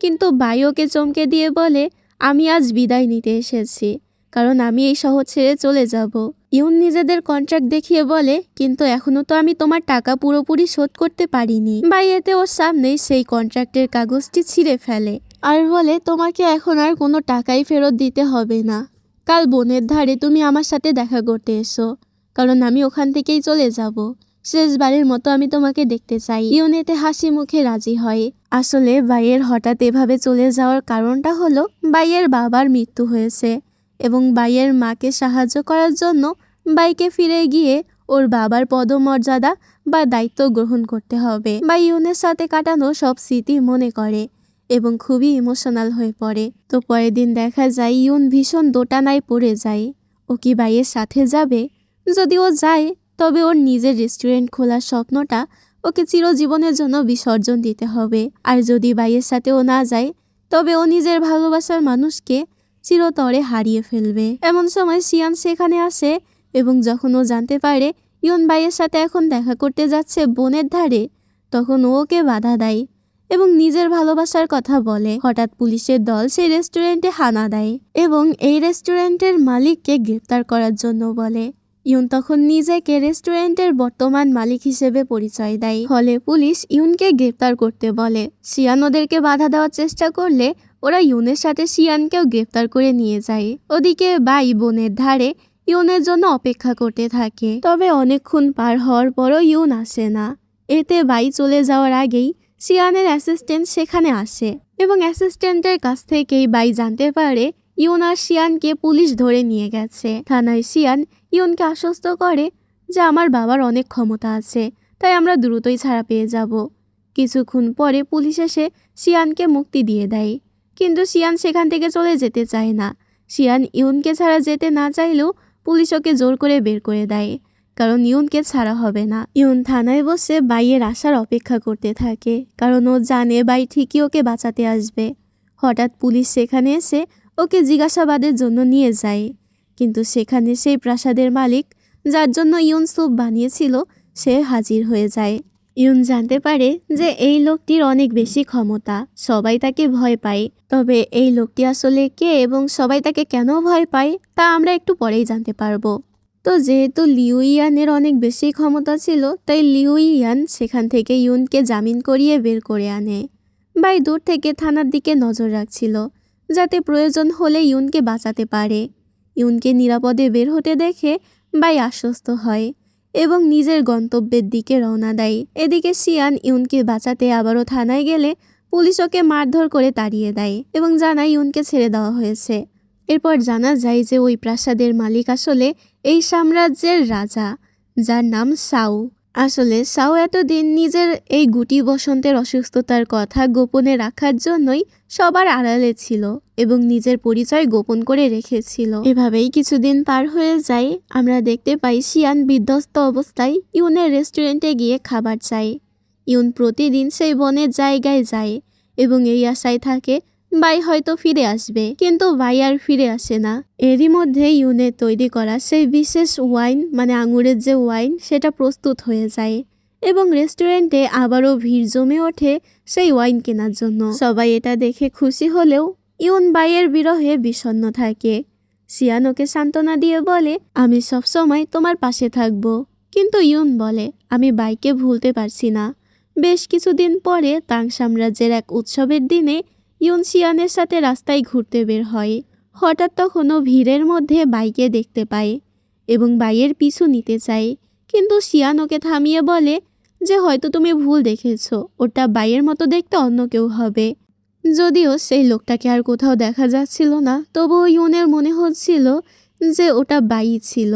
কিন্তু বাই ওকে চমকে দিয়ে বলে, আমি আজ বিদায় নিতে এসেছি, কারণ আমি এই শহর ছেড়ে চলে যাব। ইউন নিজেদের কন্ট্রাক্ট দেখিয়ে বলে, কিন্তু এখনো তো আমি তোমার টাকা পুরোপুরি শোধ করতে পারিনি। বাই এতে ওর সামনেই সেই কন্ট্রাক্টের কাগজটি ছিঁড়ে ফেলে আর বলে, তোমাকে এখন আর কোনো টাকাই ফেরত দিতে হবে না। কাল বনের ধারে তুমি আমার সাথে দেখা করতে এসো, কারণ আমি ওখান থেকেই চলে যাব। শেষবারের মতো আমি তোমাকে দেখতে চাই। ইউন এতে হাসি মুখে রাজি হয়। আসলে বাইয়ের হঠাৎ এভাবে চলে যাওয়ার কারণটা হলো বাইয়ের বাবার মৃত্যু হয়েছে এবং বাইয়ের মাকে সাহায্য করার জন্য বাইকে ফিরে গিয়ে ওর বাবার পদমর্যাদা বা দায়িত্ব গ্রহণ করতে হবে। বাই ইউনের সাথে কাটানো সব স্মৃতি মনে করে এবং খুবই ইমোশনাল হয়ে পড়ে। তো পরের দিন দেখা যায় ইউন ভীষণ দোটানায় পড়ে যায়। ও কি বাইয়ের সাথে যাবে? যদি ও যায় তবে ওর নিজের রেস্টুরেন্ট খোলার স্বপ্নটা ওকে চিরজীবনের জন্য বিসর্জন দিতে হবে। আর যদি বাইয়ের সাথে ও না যায় তবে ও নিজের ভালোবাসার মানুষকে চিরতরে হারিয়ে ফেলবে। এমন সময় শিয়ান সেখানে আসে এবং যখন ও জানতে পারে ইউন বাইয়ের সাথে এখন দেখা করতে যাচ্ছে বনের ধারে, তখন ও ওকে বাধা দেয় এবং নিজের ভালোবাসার কথা বলে। হঠাৎ পুলিশের দল সেই রেস্টুরেন্টে হানা দেয় এবং এই রেস্টুরেন্টের মালিককে গ্রেপ্তার করার জন্য বলে। ইউন তখন নিজেকে রেস্টুরেন্টের বর্তমান মালিক হিসেবে পরিচয় দেয়। ফলে পুলিশ ইউনকে গ্রেপ্তার করতে বলে। শিয়ান ওদেরকে বাধা দেওয়ার চেষ্টা করলে ওরা ইউনের সাথে শিয়ানকেও গ্রেপ্তার করে নিয়ে যায়। ওদিকে বাই বনের ধারে ইউনের জন্য অপেক্ষা করতে থাকে, তবে অনেকক্ষণ পার হওয়ার পরও ইউন আসে না। এতে বাই চলে যাওয়ার আগেই শিয়ানের অ্যাসিস্ট্যান্ট সেখানে আসে এবং অ্যাসিস্ট্যান্টের কাছ থেকেই বাই জানতে পারে ইউন আর শিয়ানকে পুলিশ ধরে নিয়ে গেছে। থানায় শিয়ান ইউনকে আশ্বস্ত করে যে আমার বাবার অনেক ক্ষমতা আছে, তাই আমরা দ্রুতই ছাড়া পেয়ে যাব। কিছুক্ষণ পরে পুলিশ এসে শিয়ানকে মুক্তি দিয়ে দেয়, কিন্তু শিয়ান সেখান থেকে চলে যেতে চায় না। শিয়ান ইউনকে ছাড়া যেতে না চাইলেও পুলিশ ওকে জোর করে বের করে দেয়, কারণ ইউনকে ছাড়া হবে না। ইউন থানায় বসে বাইয়ের আসার অপেক্ষা করতে থাকে, কারণ ও জানে বাই ঠিকই ওকে বাঁচাতে আসবে। হঠাৎ পুলিশ সেখানে এসে ওকে জিজ্ঞাসাবাদের জন্য নিয়ে যায়। কিন্তু সেখানে সেই প্রাসাদের মালিক, যার জন্য ইউন স্যুপ বানিয়েছিল, সে হাজির হয়ে যায়। ইউন জানতে পারে যে এই লোকটির অনেক বেশি ক্ষমতা, সবাই তাকে ভয় পায়। তবে এই লোকটি আসলে কে এবং সবাই তাকে কেন ভয় পায় তা আমরা একটু পরেই জানতে পারবো। তো যেহেতু লিউ ইয়ানের অনেক বেশি ক্ষমতা ছিল, তাই লিউ ইয়ান সেখান থেকে ইউনকে জামিন করিয়ে বের করে আনে। বাই দূর থেকে থানার দিকে নজর রাখছিল, যাতে প্রয়োজন হলে ইউনকে বাঁচাতে পারে। ইউনকে নিরাপদে বের হতে দেখে বাই আশ্বস্ত হয় এবং নিজের গন্তব্যের দিকে রওনা দেয়। এদিকে শিয়ান ইউনকে বাঁচাতে আবারও থানায় গেলে পুলিশ ওকে মারধর করে তাড়িয়ে দেয় এবং জানায় ইউনকে ছেড়ে দেওয়া হয়েছে। এরপর জানা যায় যে ওই প্রাসাদের মালিক আসলে এই সাম্রাজ্যের রাজা, যার নাম সাউ। আসলে সাউ এতদিন নিজের এই গুটি বসন্তের অসুস্থতার কথা গোপনে রাখার জন্যই সবার আড়ালে ছিল এবং নিজের পরিচয় গোপন করে রেখেছিল। এভাবেই কিছুদিন পার হয়ে যায়। আমরা দেখতে পাই শিয়ান বিধ্বস্ত অবস্থায় ইউনের রেস্টুরেন্টে গিয়ে খাবার চায়। ইউন প্রতিদিন সেই বনের জায়গায় যায় এবং এই আশায় থাকে বাই হয়তো ফিরে আসবে, কিন্তু বাই আর ফিরে আসে না। এরই মধ্যে ইউনের তৈরি করা সেই বিশেষ ওয়াইন, মানে আঙুরের যে ওয়াইন, সেটা প্রস্তুত হয়ে যায় এবং রেস্টুরেন্টে আবারও ভিড় জমে ওঠে সেই ওয়াইন কেনার জন্য। সবাই এটা দেখে খুশি হলেও ইউন বাইয়ের বিরহে বিষণ্ণ থাকে। শিয়ান ওকে সান্ত্বনা দিয়ে বলে, আমি সবসময় তোমার পাশে থাকব। কিন্তু ইউন বলে, আমি বাইকে ভুলতে পারছি না। বেশ কিছুদিন পরে তাং সাম্রাজ্যের এক উৎসবের দিনে ইউন শিয়ানের সাথে রাস্তায় ঘুরতে বের হয়। হঠাৎ তখনও ভিড়ের মধ্যে বাইকে দেখতে পায় এবং বাইয়ের পিছু নিতে চায়, কিন্তু শিয়ান ওকে থামিয়ে বলে যে হয়তো তুমি ভুল দেখেছো, ওটা বাইয়ের মতো দেখতে অন্য কেউ হবে। যদিও সেই লোকটাকে আর কোথাও দেখা যাচ্ছিল না, তবুও ইউনের মনে হচ্ছিল যে ওটা বাই ছিল।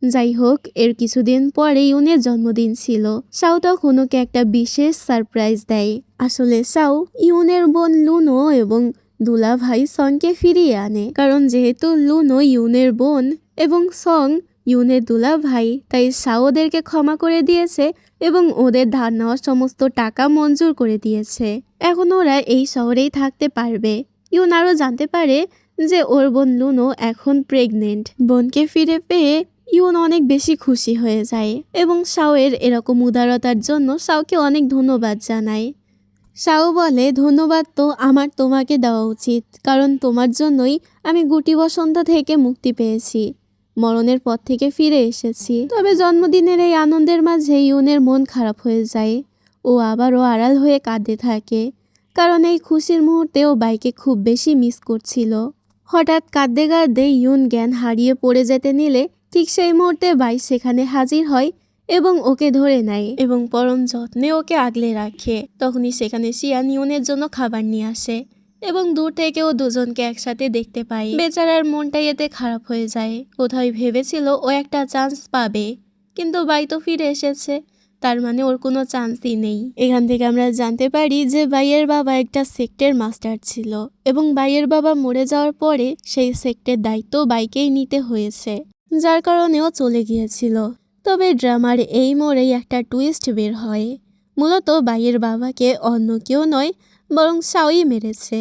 যাই হোক, এর কিছুদিন পরে ইউনের জন্মদিন ছিল। সাউ তখন ওকে একটা বিশেষ সারপ্রাইজ দেয়। আসলে সাউ ইউনের বোন লুনো এবং দুলা ভাই সংকে ফিরিয়ে আনে, কারণ যেহেতু লুনো ইউনের বোন এবং সং ইউনের দুলা ভাই, তাই সাউ ওদেরকে ক্ষমা করে দিয়েছে এবং ওদের ধার নেওয়া সমস্ত টাকা মঞ্জুর করে দিয়েছে। এখন ওরা এই শহরেই থাকতে পারবে। ইউন আরও জানতে পারে যে ওর বোন লুনো এখন প্রেগনেন্ট। বোনকে ফিরে পেয়ে ইউন অনেক বেশি খুশি হয়ে যায় এবং সাউয়ের এরকম উদারতার জন্য সাউকে অনেক ধন্যবাদ জানায়। সাউ বলে, ধন্যবাদ তো আমার তোমাকে দেওয়া উচিত, কারণ তোমার জন্যই আমি গুটি বসন্ত থেকে মুক্তি পেয়েছি, মরণের পথ থেকে ফিরে এসেছি। তবে জন্মদিনের এই আনন্দের মাঝে ইউনের মন খারাপ হয়ে যায়। ও আবারও আড়াল হয়ে কাঁদতে থাকে, কারণ এই খুশির মুহূর্তে ও বাইকে খুব বেশি মিস করছিল। হঠাৎ কাঁদতে কাঁদতে ইউন জ্ঞান হারিয়ে পড়ে যেতে নিলে ঠিক সেই মুহূর্তে বাই সেখানে হাজির হয় এবং ওকে ধরে নেয় এবং পরম যত্নে ওকে আগলে রাখে। তখনই সেখানে শিয়ান ইউনের জন্য খাবার নিয়ে আসে এবং দূর থেকে ও দুজনকে একসাথে দেখতে পায়। বেচারার মনটাই এতে খারাপ হয়ে যায়। কোথায় ভেবেছিল ও একটা চান্স পাবে, কিন্তু বাই তো ফিরে এসেছে, তার মানে ওর কোনো চান্সই নেই। এখান থেকে আমরা জানতে পারি যে বাইয়ের বাবা একটা সেক্টের মাস্টার ছিল এবং বাইয়ের বাবা মরে যাওয়ার পরে সেই সেক্টের দায়িত্ব বাইকেই নিতে হয়েছে, যার কারণে ও চলে গিয়েছিল। তবে ড্রামার এই মোড়েই একটা টুইস্ট বের হয়। মূলত বাইয়ের বাবাকে অন্য কেউ নয় বরং সাউই মেরেছে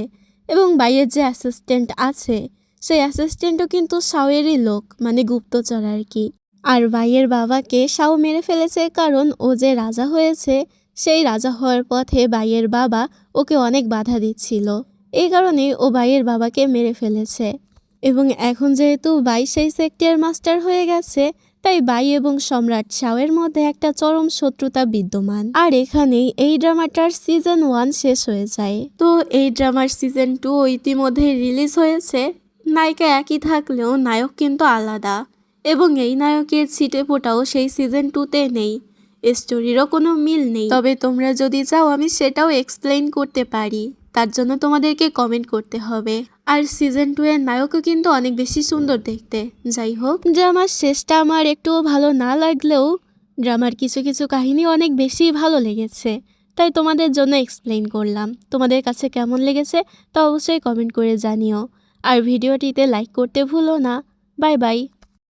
এবং বাইয়ের যে অ্যাসিস্ট্যান্ট আছে সেই অ্যাসিস্ট্যান্টও কিন্তু সাউয়েরই লোক, মানে গুপ্তচর আর কি। আর বাইয়ের বাবাকে সাউ মেরে ফেলেছে কারণ ও যে রাজা হয়েছে, সেই রাজা হওয়ার পথে বাইয়ের বাবা ওকে অনেক বাধা দিচ্ছিল, এই কারণে ও বাইয়ের বাবাকে মেরে ফেলেছে। এবং এখন যেহেতু বাই সেই সেক্টর মাস্টার হয়ে গেছে, তাই বাই এবং সম্রাট শাওয়ের মধ্যে একটা চরম শত্রুতা বিদ্যমান। আর এখানেই এই ড্রামাটার সিজন 1 শেষ হয়ে যায়। তো এই ড্রামার সিজন 2 ইতিমধ্যে রিলিজ হয়েছে। নায়িকা একই থাকলেও নায়ক কিন্তু আলাদা এবং এই নায়কের ছিটে ফোটাও সেই সিজন 2তে নেই, স্টোরিরও কোনো মিল নেই। তবে তোমরা যদি চাও আমি সেটাও এক্সপ্লেইন করতে পারি, তার জন্য তোমাদেরকে কমেন্ট করতে হবে। আর সিজন 2 এর নায়কও কিন্তু অনেক বেশি সুন্দর দেখতে। যাই হোক, ড্রামার শেষটা আমার একটুও ভালো না লাগলেও ড্রামার কিছু কিছু কাহিনী অনেক বেশি ভালো লেগেছে, তাই তোমাদের জন্য এক্সপ্লেইন করলাম। তোমাদের কাছে কেমন লেগেছে তা অবশ্যই কমেন্ট করে জানিও। আর ভিডিওটিতে লাইক করতে ভুলো না। Bye bye.